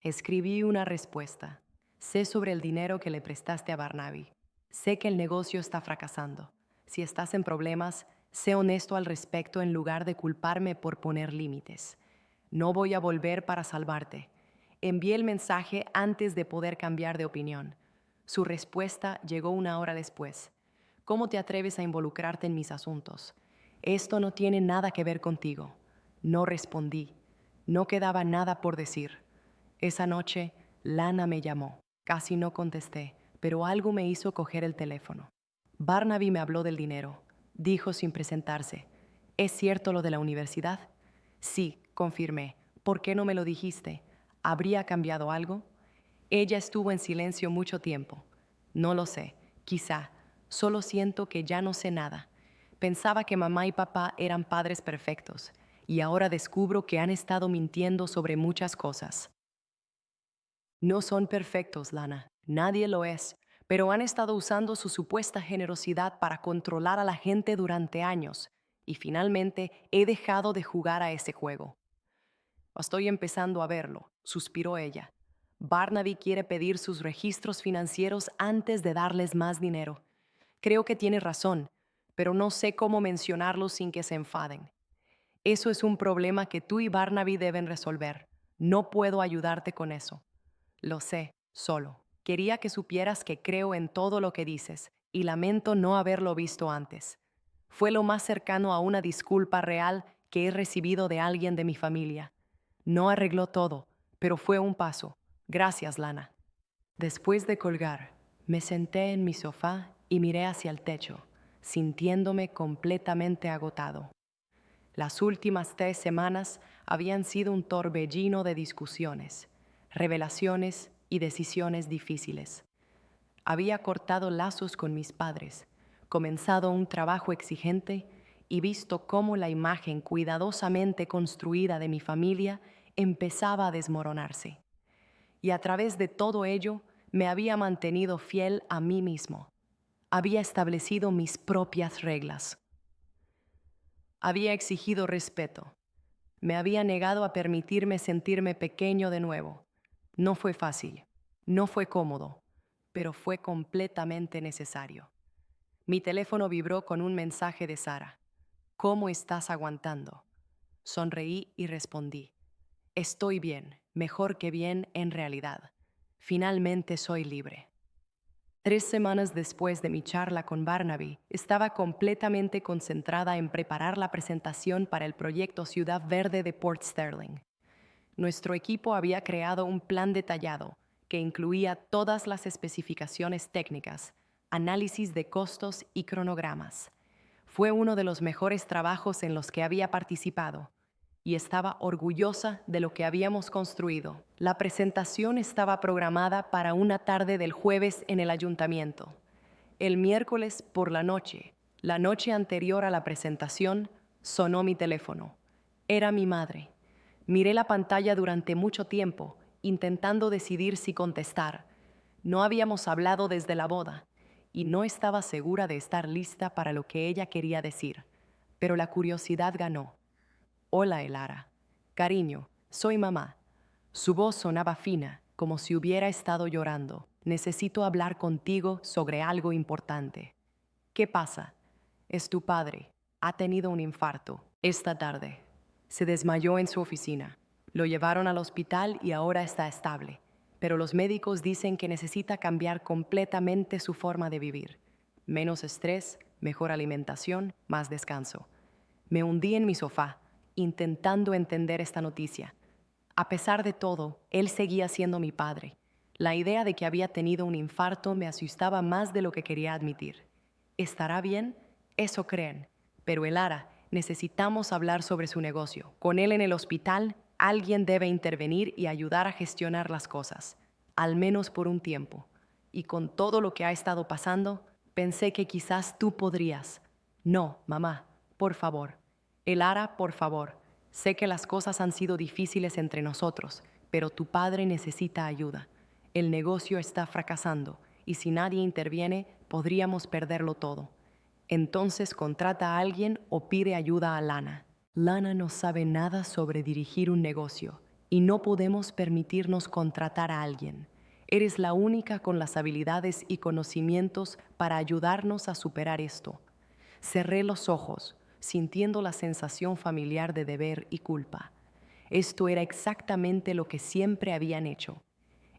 Escribí una respuesta. Sé sobre el dinero que le prestaste a Barnaby. Sé que el negocio está fracasando. Si estás en problemas, sé honesto al respecto en lugar de culparme por poner límites. No voy a volver para salvarte. Envié el mensaje antes de poder cambiar de opinión. Su respuesta llegó 1 hora después. ¿Cómo te atreves a involucrarte en mis asuntos? Esto no tiene nada que ver contigo. No respondí. No quedaba nada por decir. Esa noche, Lana me llamó. Casi no contesté, pero algo me hizo coger el teléfono. Barnaby me habló del dinero. Dijo sin presentarse. ¿Es cierto lo de la universidad? Sí, confirmé. ¿Por qué no me lo dijiste? ¿Habría cambiado algo? Ella estuvo en silencio mucho tiempo. No lo sé, quizá. Solo siento que ya no sé nada. Pensaba que mamá y papá eran padres perfectos, y ahora descubro que han estado mintiendo sobre muchas cosas. No son perfectos, Lana. Nadie lo es. Pero han estado usando su supuesta generosidad para controlar a la gente durante años. Y finalmente he dejado de jugar a ese juego. Estoy empezando a verlo, suspiró ella. Barnaby quiere pedir sus registros financieros antes de darles más dinero. Creo que tiene razón, pero no sé cómo mencionarlo sin que se enfaden. Eso es un problema que tú y Barnaby deben resolver. No puedo ayudarte con eso. Lo sé, solo. Quería que supieras que creo en todo lo que dices y lamento no haberlo visto antes. Fue lo más cercano a una disculpa real que he recibido de alguien de mi familia. No arregló todo, pero fue un paso. Gracias, Lana. Después de colgar, me senté en mi sofá y miré hacia el techo, sintiéndome completamente agotado. Las últimas 3 semanas habían sido un torbellino de discusiones, revelaciones y decisiones difíciles. Había cortado lazos con mis padres, comenzado un trabajo exigente y visto cómo la imagen cuidadosamente construida de mi familia empezaba a desmoronarse. Y a través de todo ello me había mantenido fiel a mí mismo. Había establecido mis propias reglas. Había exigido respeto, Me había negado a permitirme sentirme pequeño de nuevo. No fue fácil, no fue cómodo, pero fue completamente necesario. Mi teléfono vibró con un mensaje de Sara. ¿Cómo estás aguantando? Sonreí y respondí. Estoy bien, mejor que bien en realidad. Finalmente soy libre. 3 semanas después de mi charla con Barnaby, estaba completamente concentrada en preparar la presentación para el proyecto Ciudad Verde de Port Sterling. Nuestro equipo había creado un plan detallado que incluía todas las especificaciones técnicas, análisis de costos y cronogramas. Fue uno de los mejores trabajos en los que había participado y estaba orgullosa de lo que habíamos construido. La presentación estaba programada para una tarde del jueves en el ayuntamiento. El miércoles por la noche anterior a la presentación, sonó mi teléfono. Era mi madre. Miré la pantalla durante mucho tiempo, intentando decidir si contestar. No habíamos hablado desde la boda y no estaba segura de estar lista para lo que ella quería decir, pero la curiosidad ganó. Hola, Elara. Cariño, soy mamá. Su voz sonaba fina, como si hubiera estado llorando. Necesito hablar contigo sobre algo importante. ¿Qué pasa? Es tu padre. Ha tenido un infarto. Esta tarde. Se desmayó en su oficina. Lo llevaron al hospital y ahora está estable. Pero los médicos dicen que necesita cambiar completamente su forma de vivir. Menos estrés, mejor alimentación, más descanso. Me hundí en mi sofá, intentando entender esta noticia. A pesar de todo, él seguía siendo mi padre. La idea de que había tenido un infarto me asustaba más de lo que quería admitir. ¿Estará bien? Eso creen. Pero Elara, necesitamos hablar sobre su negocio. Con él en el hospital, alguien debe intervenir y ayudar a gestionar las cosas, al menos por un tiempo. Y con todo lo que ha estado pasando, pensé que quizás tú podrías. No, mamá, por favor. Elara, por favor. Sé que las cosas han sido difíciles entre nosotros, pero tu padre necesita ayuda. El negocio está fracasando y si nadie interviene, podríamos perderlo todo. Entonces contrata a alguien o pide ayuda a Lana. Lana no sabe nada sobre dirigir un negocio y no podemos permitirnos contratar a alguien. Eres la única con las habilidades y conocimientos para ayudarnos a superar esto. Cerré los ojos, sintiendo la sensación familiar de deber y culpa. Esto era exactamente lo que siempre habían hecho.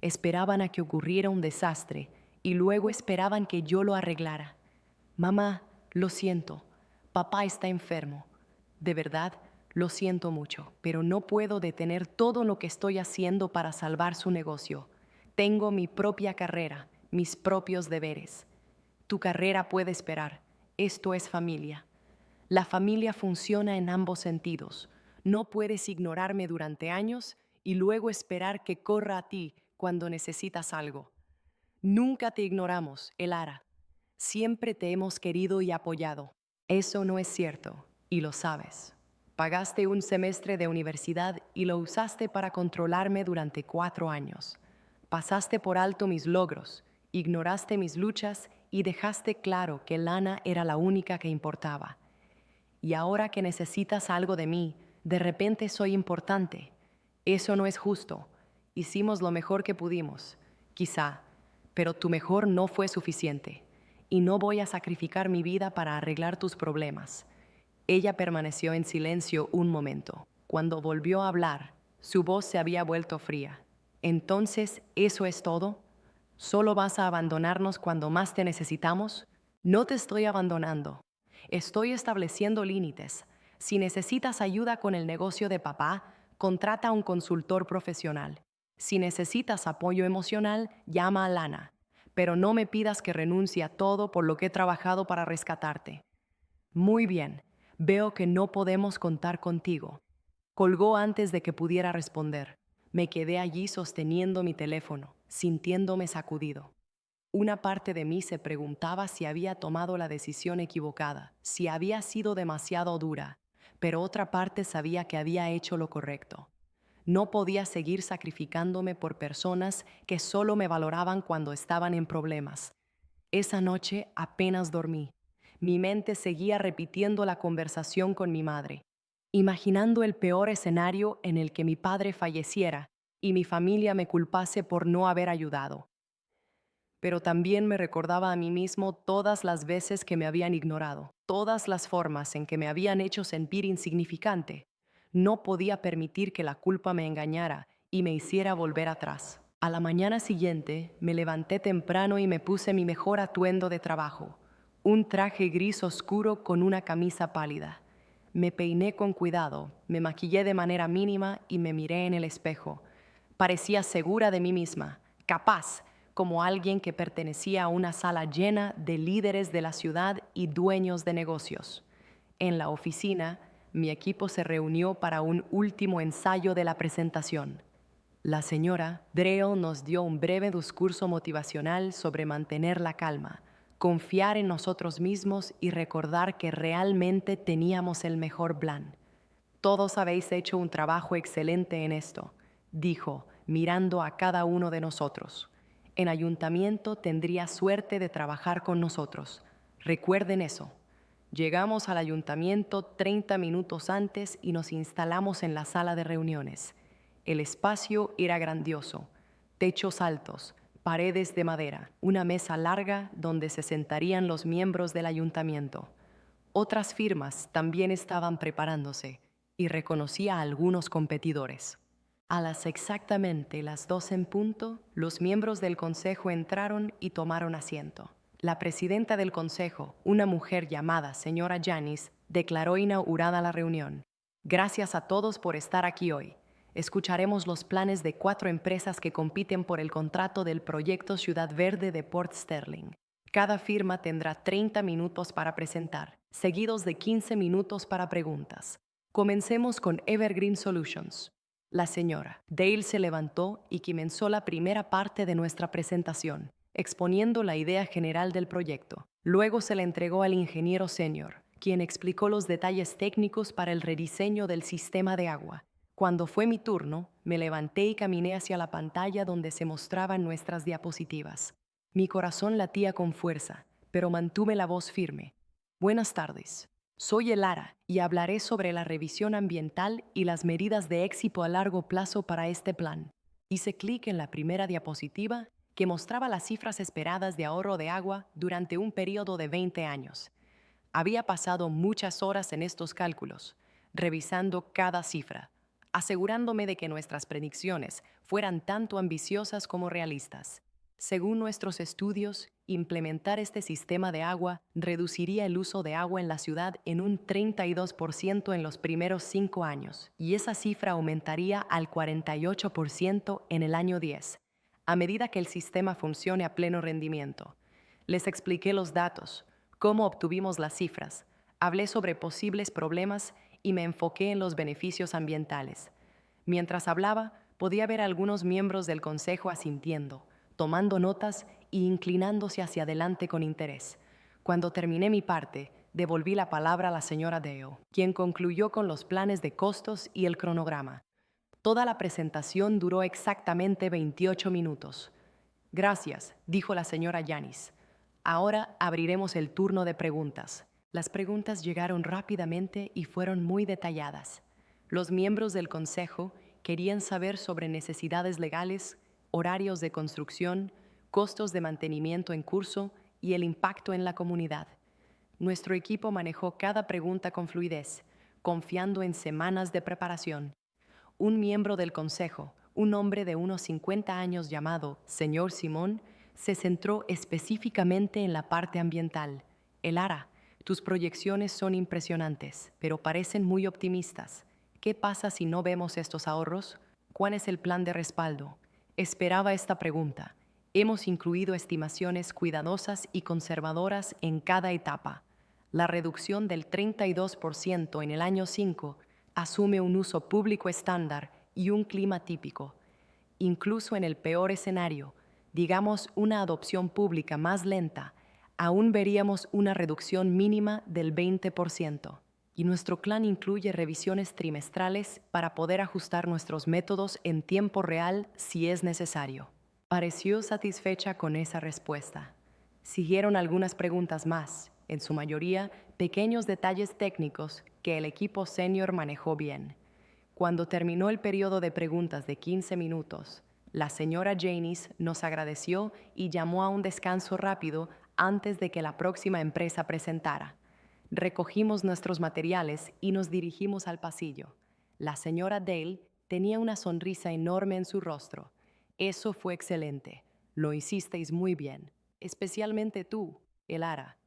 Esperaban a que ocurriera un desastre y luego esperaban que yo lo arreglara. Mamá, lo siento. Papá está enfermo. De verdad, lo siento mucho, pero no puedo detener todo lo que estoy haciendo para salvar su negocio. Tengo mi propia carrera, mis propios deberes. Tu carrera puede esperar. Esto es familia. La familia funciona en ambos sentidos. No puedes ignorarme durante años y luego esperar que corra a ti cuando necesitas algo. Nunca te ignoramos, Elara. Siempre te hemos querido y apoyado. Eso no es cierto, y lo sabes. Pagaste un semestre de universidad y lo usaste para controlarme durante 4 años. Pasaste por alto mis logros, ignoraste mis luchas y dejaste claro que Lana era la única que importaba. Y ahora que necesitas algo de mí, de repente soy importante. Eso no es justo. Hicimos lo mejor que pudimos, quizá, pero tu mejor no fue suficiente. Y no voy a sacrificar mi vida para arreglar tus problemas. Ella permaneció en silencio un momento. Cuando volvió a hablar, su voz se había vuelto fría. Entonces, ¿eso es todo? ¿Solo vas a abandonarnos cuando más te necesitamos? No te estoy abandonando. Estoy estableciendo límites. Si necesitas ayuda con el negocio de papá, contrata a un consultor profesional. Si necesitas apoyo emocional, llama a Lana. Pero no me pidas que renuncie a todo por lo que he trabajado para rescatarte. Muy bien, veo que no podemos contar contigo. Colgó antes de que pudiera responder. Me quedé allí sosteniendo mi teléfono, sintiéndome sacudido. Una parte de mí se preguntaba si había tomado la decisión equivocada, si había sido demasiado dura, pero otra parte sabía que había hecho lo correcto. No podía seguir sacrificándome por personas que solo me valoraban cuando estaban en problemas. Esa noche apenas dormí. Mi mente seguía repitiendo la conversación con mi madre. imaginando el peor escenario en el que mi padre falleciera y mi familia me culpase por no haber ayudado. Pero también me recordaba a mí mismo todas las veces que me habían ignorado, todas las formas en que me habían hecho sentir insignificante. No podía permitir que la culpa me engañara y me hiciera volver atrás. A la mañana siguiente me levanté temprano y me puse mi mejor atuendo de trabajo, un traje gris oscuro con una camisa pálida. Me peiné con cuidado, me maquillé de manera mínima y me miré en el espejo. Parecía segura de mí misma, capaz, como alguien que pertenecía a una sala llena de líderes de la ciudad y dueños de negocios. En la oficina, mi equipo se reunió para un último ensayo de la presentación. La señora Dreo nos dio un breve discurso motivacional sobre mantener la calma, confiar en nosotros mismos y recordar que realmente teníamos el mejor plan. Todos habéis hecho un trabajo excelente en esto, dijo, mirando a cada uno de nosotros. En ayuntamiento tendría suerte de trabajar con nosotros. Recuerden eso. Llegamos al ayuntamiento 30 minutos antes y nos instalamos en la sala de reuniones. El espacio era grandioso, techos altos, paredes de madera, una mesa larga donde se sentarían los miembros del ayuntamiento. Otras firmas también estaban preparándose y reconocí a algunos competidores. A las exactamente las 2 en punto, los miembros del consejo entraron y tomaron asiento. La presidenta del consejo, una mujer llamada señora Janis, declaró inaugurada la reunión. Gracias a todos por estar aquí hoy. Escucharemos los planes de 4 empresas que compiten por el contrato del proyecto Ciudad Verde de Port Sterling. Cada firma tendrá 30 minutos para presentar, seguidos de 15 minutos para preguntas. Comencemos con Evergreen Solutions. La señora Dale se levantó y comenzó la primera parte de nuestra presentación, exponiendo la idea general del proyecto. Luego se le entregó al ingeniero senior, quien explicó los detalles técnicos para el rediseño del sistema de agua. Cuando fue mi turno, me levanté y caminé hacia la pantalla donde se mostraban nuestras diapositivas. Mi corazón latía con fuerza, pero mantuve la voz firme. Buenas tardes. Soy Elara y hablaré sobre la revisión ambiental y las medidas de éxito a largo plazo para este plan. Hice clic en la primera diapositiva que mostraba las cifras esperadas de ahorro de agua durante un periodo de 20 años. Había pasado muchas horas en estos cálculos, revisando cada cifra, asegurándome de que nuestras predicciones fueran tanto ambiciosas como realistas. Según nuestros estudios, implementar este sistema de agua reduciría el uso de agua en la ciudad en un 32% en los primeros 5 años, y esa cifra aumentaría al 48% en el año 10, a medida que el sistema funcione a pleno rendimiento. Les expliqué los datos, cómo obtuvimos las cifras, hablé sobre posibles problemas y me enfoqué en los beneficios ambientales. Mientras hablaba, podía ver a algunos miembros del consejo asintiendo, tomando notas e inclinándose hacia adelante con interés. Cuando terminé mi parte, devolví la palabra a la señora Deo, quien concluyó con los planes de costos y el cronograma. Toda la presentación duró exactamente 28 minutos. Gracias, dijo la señora Janis. Ahora abriremos el turno de preguntas. Las preguntas llegaron rápidamente y fueron muy detalladas. Los miembros del consejo querían saber sobre necesidades legales, horarios de construcción, costos de mantenimiento en curso y el impacto en la comunidad. Nuestro equipo manejó cada pregunta con fluidez, confiando en semanas de preparación. Un miembro del consejo, un hombre de unos 50 años llamado señor Simón, se centró específicamente en la parte ambiental. Elara, tus proyecciones son impresionantes, pero parecen muy optimistas. ¿Qué pasa si no vemos estos ahorros? ¿Cuál es el plan de respaldo? Esperaba esta pregunta. Hemos incluido estimaciones cuidadosas y conservadoras en cada etapa. La reducción del 32% en el año 5 asume un uso público estándar y un clima típico. Incluso en el peor escenario, digamos una adopción pública más lenta, aún veríamos una reducción mínima del 20%. Y nuestro plan incluye revisiones trimestrales para poder ajustar nuestros métodos en tiempo real si es necesario. Pareció satisfecha con esa respuesta. Siguieron algunas preguntas más, en su mayoría pequeños detalles técnicos que el equipo senior manejó bien. Cuando terminó el periodo de preguntas de 15 minutos, la señora Janice nos agradeció y llamó a un descanso rápido antes de que la próxima empresa presentara. Recogimos nuestros materiales y nos dirigimos al pasillo. La señora Dale tenía una sonrisa enorme en su rostro. Eso fue excelente. Lo hicisteis muy bien. Especialmente tú, Elara.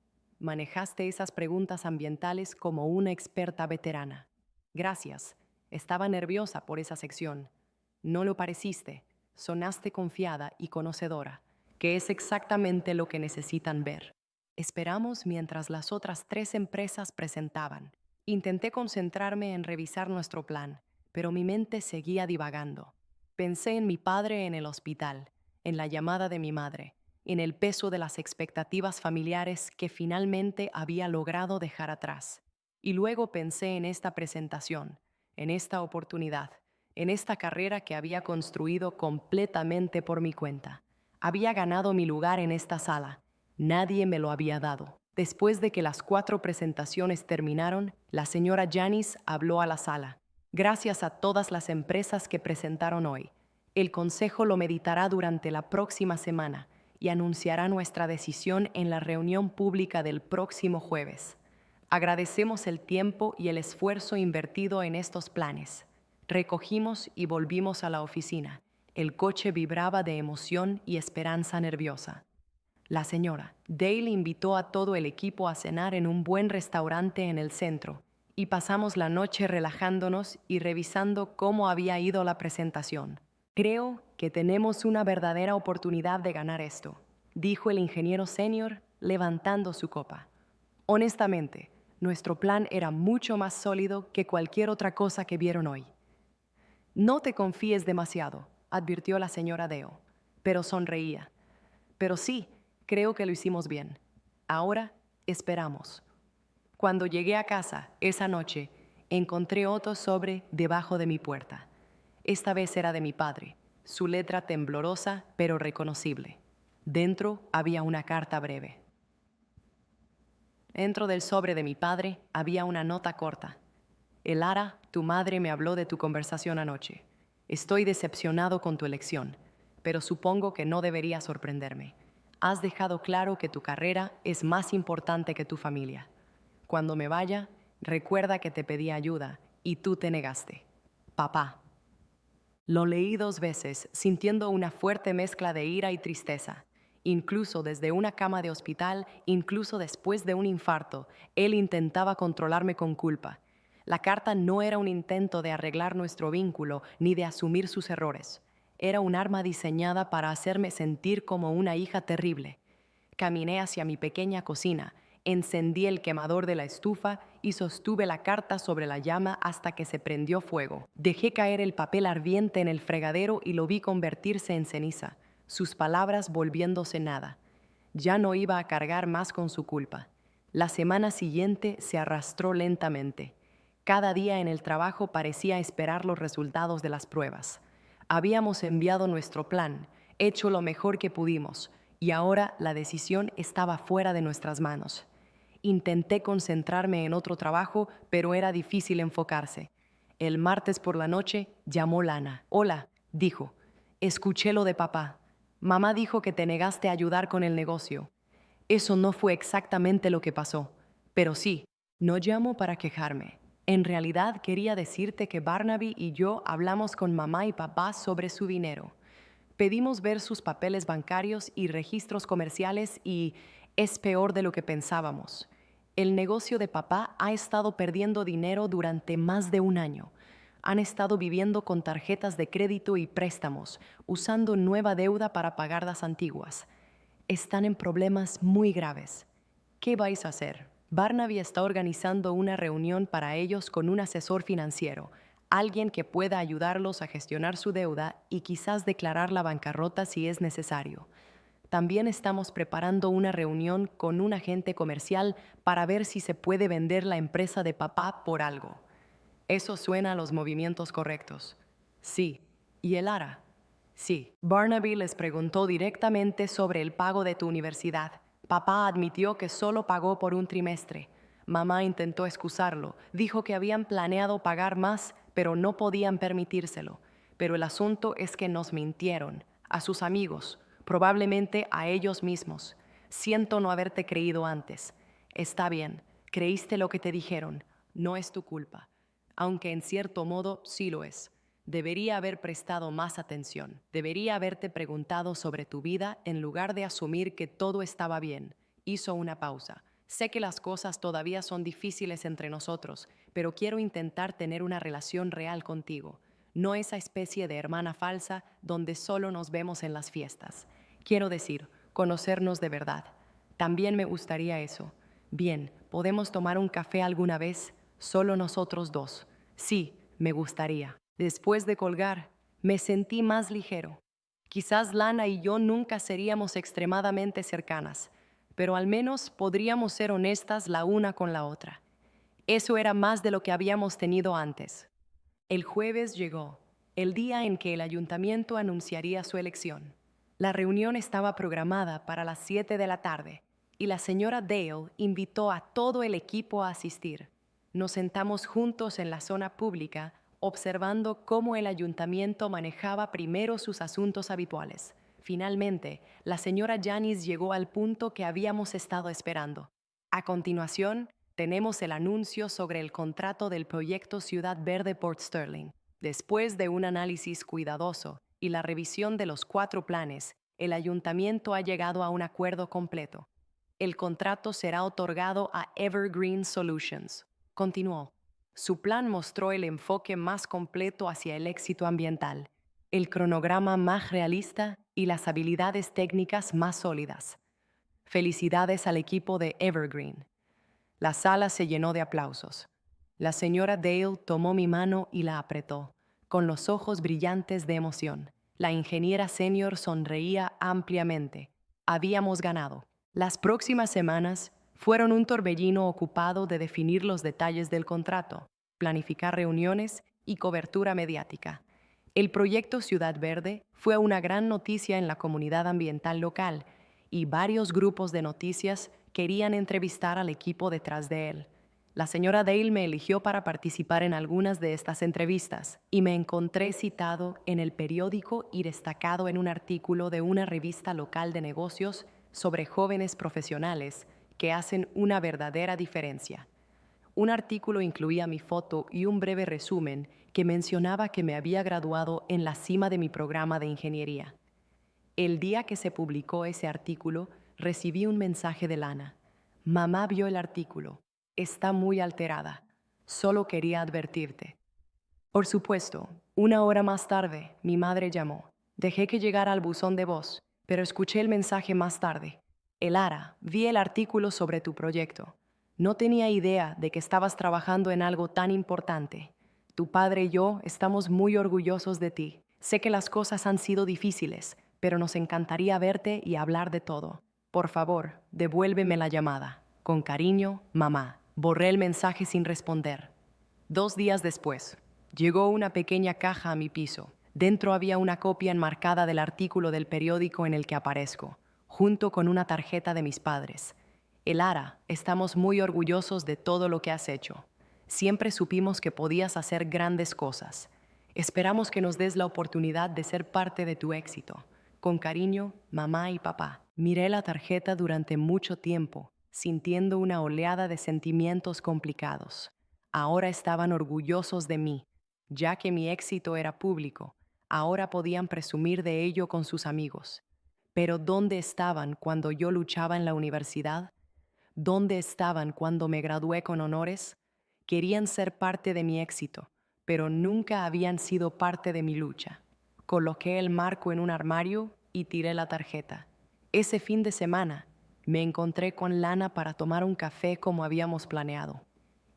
Manejaste esas preguntas ambientales como una experta veterana. Gracias. Estaba nerviosa por esa sección. No lo pareciste. Sonaste confiada y conocedora, que es exactamente lo que necesitan ver. Esperamos mientras las otras 3 empresas presentaban. Intenté concentrarme en revisar nuestro plan, pero mi mente seguía divagando. Pensé en mi padre en el hospital, en la llamada de mi madre, en el peso de las expectativas familiares que finalmente había logrado dejar atrás. Y luego pensé en esta presentación, en esta oportunidad, en esta carrera que había construido completamente por mi cuenta. Había ganado mi lugar en esta sala. Nadie me lo había dado. Después de que las 4 presentaciones terminaron, la señora Janice habló a la sala. Gracias a todas las empresas que presentaron hoy. El consejo lo meditará durante la próxima semana y anunciará nuestra decisión en la reunión pública del próximo jueves. Agradecemos el tiempo y el esfuerzo invertido en estos planes. Recogimos y volvimos a la oficina. El coche vibraba de emoción y esperanza nerviosa. La señora Dale invitó a todo el equipo a cenar en un buen restaurante en el centro y pasamos la noche relajándonos y revisando cómo había ido la presentación. Creo que tenemos una verdadera oportunidad de ganar esto, dijo el ingeniero senior levantando su copa. Honestamente, nuestro plan era mucho más sólido que cualquier otra cosa que vieron hoy. No te confíes demasiado, advirtió la señora Dale, pero sonreía. Pero sí, creo que lo hicimos bien. Ahora esperamos. Cuando llegué a casa esa noche, encontré otro sobre debajo de mi puerta. Esta vez era de mi padre, su letra temblorosa pero reconocible. Dentro había una carta breve. Dentro del sobre de mi padre había una nota corta. Elara, tu madre me habló de tu conversación anoche. Estoy decepcionado con tu elección, pero supongo que no debería sorprenderme. Has dejado claro que tu carrera es más importante que tu familia. Cuando me vaya, recuerda que te pedí ayuda y tú te negaste. Papá. Lo leí 2 veces, sintiendo una fuerte mezcla de ira y tristeza. Incluso desde una cama de hospital, incluso después de un infarto, él intentaba controlarme con culpa. La carta no era un intento de arreglar nuestro vínculo ni de asumir sus errores. Era un arma diseñada para hacerme sentir como una hija terrible. Caminé hacia mi pequeña cocina, encendí el quemador de la estufa y sostuve la carta sobre la llama hasta que se prendió fuego. Dejé caer el papel ardiente en el fregadero y lo vi convertirse en ceniza, sus palabras volviéndose nada. Ya no iba a cargar más con su culpa. La semana siguiente se arrastró lentamente. Cada día en el trabajo parecía esperar los resultados de las pruebas. Habíamos enviado nuestro plan, hecho lo mejor que pudimos, y ahora la decisión estaba fuera de nuestras manos. Intenté concentrarme en otro trabajo, pero era difícil enfocarse. El martes por la noche llamó Lana. Hola, dijo. Escuché lo de papá. Mamá dijo que te negaste a ayudar con el negocio. Eso no fue exactamente lo que pasó, pero sí, no llamo para quejarme. En realidad quería decirte que Barnaby y yo hablamos con mamá y papá sobre su dinero. Pedimos ver sus papeles bancarios y registros comerciales y es peor de lo que pensábamos. El negocio de papá ha estado perdiendo dinero durante más de un año. Han estado viviendo con tarjetas de crédito y préstamos, usando nueva deuda para pagar las antiguas. Están en problemas muy graves. ¿Qué vais a hacer? Barnaby está organizando una reunión para ellos con un asesor financiero, alguien que pueda ayudarlos a gestionar su deuda y quizás declarar la bancarrota si es necesario. También estamos preparando una reunión con un agente comercial para ver si se puede vender la empresa de papá por algo. Eso suena a los movimientos correctos. Sí. ¿Y el ARA? Sí. Barnaby les preguntó directamente sobre el pago de tu universidad. Papá admitió que solo pagó por un trimestre. Mamá intentó excusarlo, dijo que habían planeado pagar más, pero no podían permitírselo. Pero el asunto es que nos mintieron, a sus amigos, probablemente a ellos mismos. Siento no haberte creído antes. Está bien, creíste lo que te dijeron, no es tu culpa, aunque en cierto modo sí lo es. Debería haber prestado más atención, debería haberte preguntado sobre tu vida en lugar de asumir que todo estaba bien. Hizo una pausa. Sé que las cosas todavía son difíciles entre nosotros, pero quiero intentar tener una relación real contigo, no esa especie de hermana falsa donde solo nos vemos en las fiestas. Quiero decir, conocernos de verdad. También me gustaría eso. Bien, ¿podemos tomar un café alguna vez? Solo nosotros dos. Sí, me gustaría. Después de colgar, me sentí más ligero. Quizás Lana y yo nunca seríamos extremadamente cercanas, pero al menos podríamos ser honestas la una con la otra. Eso era más de lo que habíamos tenido antes. El jueves llegó, el día en que el ayuntamiento anunciaría su elección. La reunión estaba programada para las 7 de la tarde y la señora Dale invitó a todo el equipo a asistir. Nos sentamos juntos en la zona pública observando cómo el ayuntamiento manejaba primero sus asuntos habituales. Finalmente, la señora Janice llegó al punto que habíamos estado esperando. A continuación, tenemos el anuncio sobre el contrato del proyecto Ciudad Verde Port Sterling. Después de un análisis cuidadoso y la revisión de los 4 planes, el ayuntamiento ha llegado a un acuerdo completo. El contrato será otorgado a Evergreen Solutions. Continuó. Su plan mostró el enfoque más completo hacia el éxito ambiental, el cronograma más realista y las habilidades técnicas más sólidas. Felicidades al equipo de Evergreen. La sala se llenó de aplausos. La señora Dale tomó mi mano y la apretó, con los ojos brillantes de emoción. La ingeniera senior sonreía ampliamente. Habíamos ganado. Las próximas semanas fueron un torbellino ocupado de definir los detalles del contrato, planificar reuniones y cobertura mediática. El proyecto Ciudad Verde fue una gran noticia en la comunidad ambiental local y varios grupos de noticias querían entrevistar al equipo detrás de él. La señora Dale me eligió para participar en algunas de estas entrevistas y me encontré citado en el periódico y destacado en un artículo de una revista local de negocios sobre jóvenes profesionales que hacen una verdadera diferencia. Un artículo incluía mi foto y un breve resumen que mencionaba que me había graduado en la cima de mi programa de ingeniería. El día que se publicó ese artículo, recibí un mensaje de Lana. Mamá vio el artículo. Está muy alterada. Solo quería advertirte. Por supuesto, 1 hora más tarde, mi madre llamó. Dejé que llegara al buzón de voz, pero escuché el mensaje más tarde. Elara, vi el artículo sobre tu proyecto. No tenía idea de que estabas trabajando en algo tan importante. Tu padre y yo estamos muy orgullosos de ti. Sé que las cosas han sido difíciles, pero nos encantaría verte y hablar de todo. Por favor, devuélveme la llamada. Con cariño, mamá. Borré el mensaje sin responder. 2 días después, llegó una pequeña caja a mi piso. Dentro había una copia enmarcada del artículo del periódico en el que aparezco, junto con una tarjeta de mis padres. Elara, estamos muy orgullosos de todo lo que has hecho. Siempre supimos que podías hacer grandes cosas. Esperamos que nos des la oportunidad de ser parte de tu éxito. Con cariño, mamá y papá. Miré la tarjeta durante mucho tiempo, sintiendo una oleada de sentimientos complicados. Ahora estaban orgullosos de mí, ya que mi éxito era público. Ahora podían presumir de ello con sus amigos. Pero ¿dónde estaban cuando yo luchaba en la universidad? ¿Dónde estaban cuando me gradué con honores? Querían ser parte de mi éxito, pero nunca habían sido parte de mi lucha. Coloqué el marco en un armario y tiré la tarjeta. Ese fin de semana me encontré con Lana para tomar un café como habíamos planeado.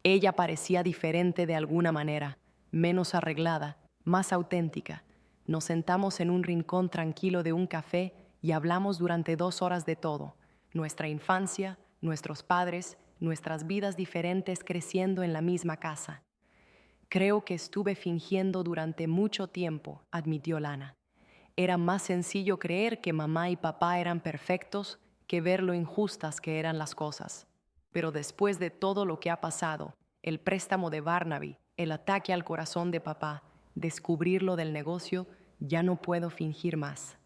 Ella parecía diferente de alguna manera, menos arreglada, más auténtica. Nos sentamos en un rincón tranquilo de un café y hablamos durante 2 horas de todo: nuestra infancia, nuestros padres, nuestras vidas diferentes creciendo en la misma casa. Creo que estuve fingiendo durante mucho tiempo, admitió Lana. Era más sencillo creer que mamá y papá eran perfectos que ver lo injustas que eran las cosas. Pero después de todo lo que ha pasado, el préstamo de Barnaby, el ataque al corazón de papá, descubrir lo del negocio, ya no puedo fingir más.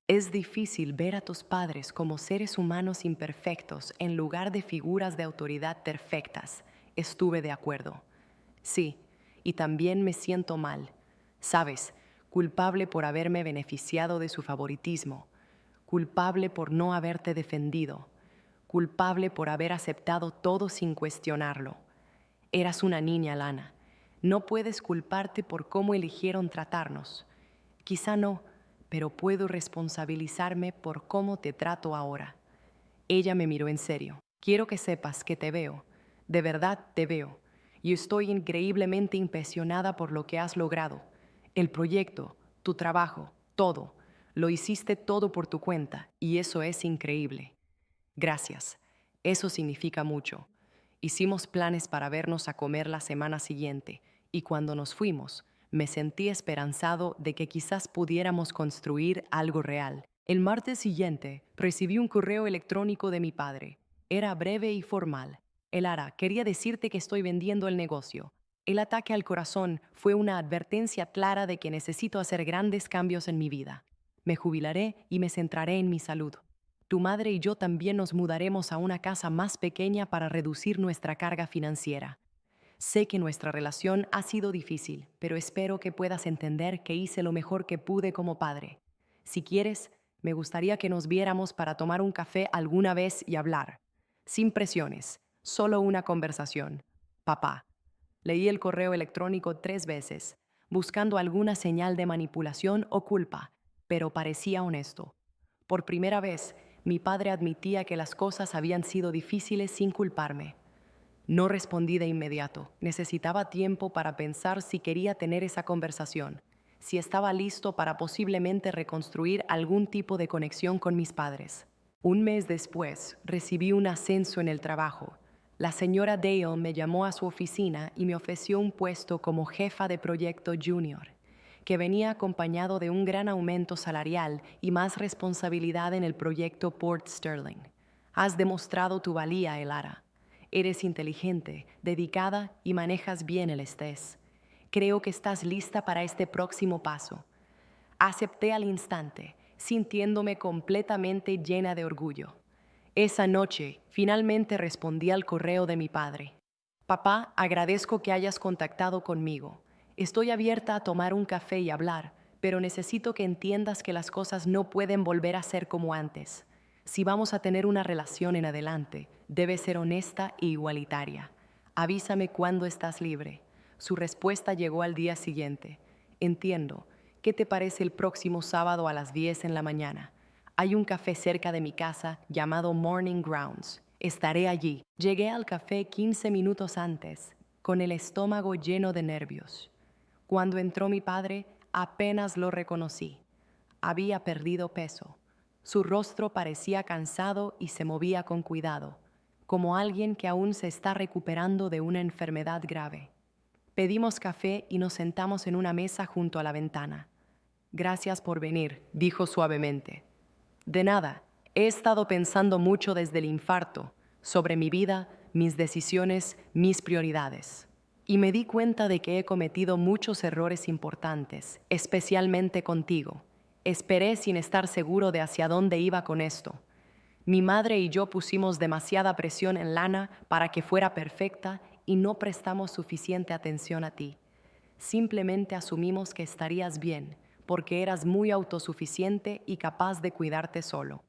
Es difícil ver a tus padres como seres humanos imperfectos en lugar de figuras de autoridad perfectas. Estuve de acuerdo. Sí, y también me siento mal. Sabes, culpable por haberme beneficiado de su favoritismo, culpable por no haberte defendido, culpable por haber aceptado todo sin cuestionarlo. Eras una niña, Lana. No puedes culparte por cómo eligieron tratarnos. Quizá no, pero puedo responsabilizarme por cómo te trato ahora. Ella me miró en serio. Quiero que sepas que te veo. De verdad te veo. Y estoy increíblemente impresionada por lo que has logrado. El proyecto, tu trabajo, todo. Lo hiciste todo por tu cuenta y eso es increíble. Gracias. Eso significa mucho. Hicimos planes para vernos a comer la semana siguiente y cuando nos fuimos, me sentí esperanzado de que quizás pudiéramos construir algo real. El martes siguiente, recibí un correo electrónico de mi padre. Era breve y formal. Elara, quería decirte que estoy vendiendo el negocio. El ataque al corazón fue una advertencia clara de que necesito hacer grandes cambios en mi vida. Me jubilaré y me centraré en mi salud. Tu madre y yo también nos mudaremos a una casa más pequeña para reducir nuestra carga financiera. Sé que nuestra relación ha sido difícil, pero espero que puedas entender que hice lo mejor que pude como padre. Si quieres, me gustaría que nos viéramos para tomar un café alguna vez y hablar. Sin presiones, solo una conversación. Papá. Leí el correo electrónico 3 veces, buscando alguna señal de manipulación o culpa, pero parecía honesto. Por primera vez, mi padre admitía que las cosas habían sido difíciles sin culparme. No respondí de inmediato. Necesitaba tiempo para pensar si quería tener esa conversación, si estaba listo para posiblemente reconstruir algún tipo de conexión con mis padres. Un mes después, recibí un ascenso en el trabajo. La señora Dale me llamó a su oficina y me ofreció un puesto como jefa de proyecto junior, que venía acompañado de un gran aumento salarial y más responsabilidad en el proyecto Port Sterling. Has demostrado tu valía, Elara. Eres inteligente, dedicada y manejas bien el estrés. Creo que estás lista para este próximo paso. Acepté al instante, sintiéndome completamente llena de orgullo. Esa noche, finalmente respondí al correo de mi padre. Papá, agradezco que hayas contactado conmigo. Estoy abierta a tomar un café y hablar, pero necesito que entiendas que las cosas no pueden volver a ser como antes. Si vamos a tener una relación en adelante, debe ser honesta e igualitaria. Avísame cuándo estás libre. Su respuesta llegó al día siguiente. Entiendo. ¿Qué te parece el próximo sábado a las 10 en la mañana? Hay un café cerca de mi casa llamado Morning Grounds. Estaré allí. Llegué al café 15 minutos antes, con el estómago lleno de nervios. Cuando entró mi padre, apenas lo reconocí. Había perdido peso. Su rostro parecía cansado y se movía con cuidado, como alguien que aún se está recuperando de una enfermedad grave. Pedimos café y nos sentamos en una mesa junto a la ventana. Gracias por venir, dijo suavemente. De nada, he estado pensando mucho desde el infarto, sobre mi vida, mis decisiones, mis prioridades. Y me di cuenta de que he cometido muchos errores importantes, especialmente contigo. Esperé sin estar seguro de hacia dónde iba con esto. Mi madre y yo pusimos demasiada presión en Lana para que fuera perfecta y no prestamos suficiente atención a ti. Simplemente asumimos que estarías bien, porque eras muy autosuficiente y capaz de cuidarte solo.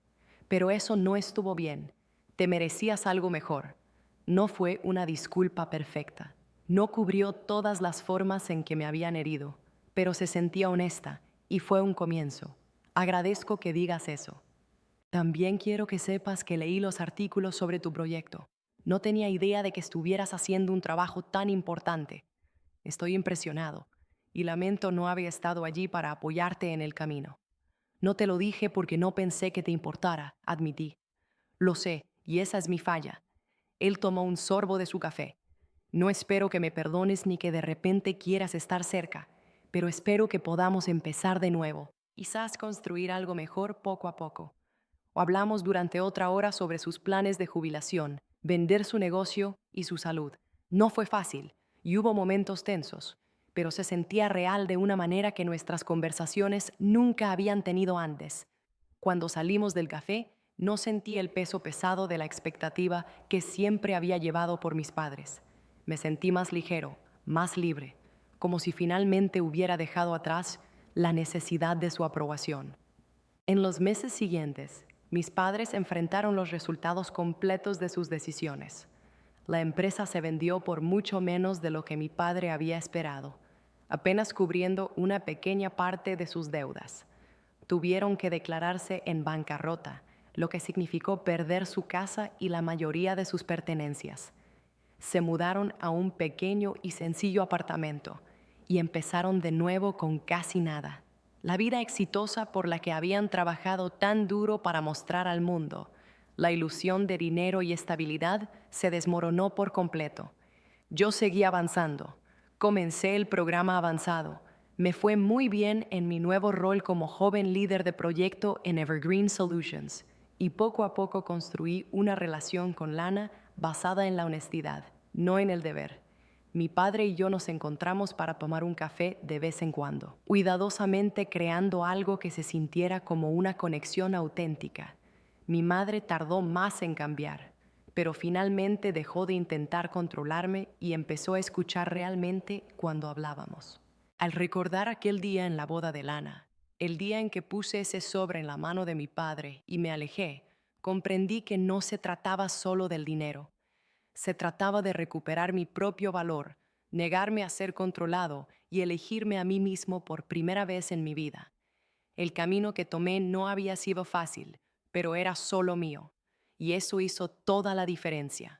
Pero eso no estuvo bien. Te merecías algo mejor. No fue una disculpa perfecta. No cubrió todas las formas en que me habían herido, pero se sentía honesta y fue un comienzo. Agradezco que digas eso. También quiero que sepas que leí los artículos sobre tu proyecto. No tenía idea de que estuvieras haciendo un trabajo tan importante. Estoy impresionado y lamento no haber estado allí para apoyarte en el camino. No te lo dije porque no pensé que te importara, admití. Lo sé, y esa es mi falla. Él tomó un sorbo de su café. No espero que me perdones ni que de repente quieras estar cerca, pero espero que podamos empezar de nuevo, quizás construir algo mejor poco a poco. O hablamos durante otra hora sobre sus planes de jubilación, vender su negocio y su salud. No fue fácil y hubo momentos tensos, pero se sentía real de una manera que nuestras conversaciones nunca habían tenido antes. Cuando salimos del café, no sentí el peso pesado de la expectativa que siempre había llevado por mis padres. Me sentí más ligero, más libre, como si finalmente hubiera dejado atrás la necesidad de su aprobación. En los meses siguientes, mis padres enfrentaron los resultados completos de sus decisiones. La empresa se vendió por mucho menos de lo que mi padre había esperado, apenas cubriendo una pequeña parte de sus deudas. Tuvieron que declararse en bancarrota, lo que significó perder su casa y la mayoría de sus pertenencias. Se mudaron a un pequeño y sencillo apartamento y empezaron de nuevo con casi nada. La vida exitosa por la que habían trabajado tan duro para mostrar al mundo, la ilusión de dinero y estabilidad se desmoronó por completo. Yo seguí avanzando. Comencé el programa avanzado. Me fue muy bien en mi nuevo rol como joven líder de proyecto en Evergreen Solutions y poco a poco construí una relación con Lana basada en la honestidad, no en el deber. Mi padre y yo nos encontramos para tomar un café de vez en cuando, cuidadosamente creando algo que se sintiera como una conexión auténtica. Mi madre tardó más en cambiar, pero finalmente dejó de intentar controlarme y empezó a escuchar realmente cuando hablábamos. Al recordar aquel día en la boda de Lana, el día en que puse ese sobre en la mano de mi padre y me alejé, comprendí que no se trataba solo del dinero. Se trataba de recuperar mi propio valor, negarme a ser controlado y elegirme a mí mismo por primera vez en mi vida. El camino que tomé no había sido fácil, pero era solo mío, y eso hizo toda la diferencia.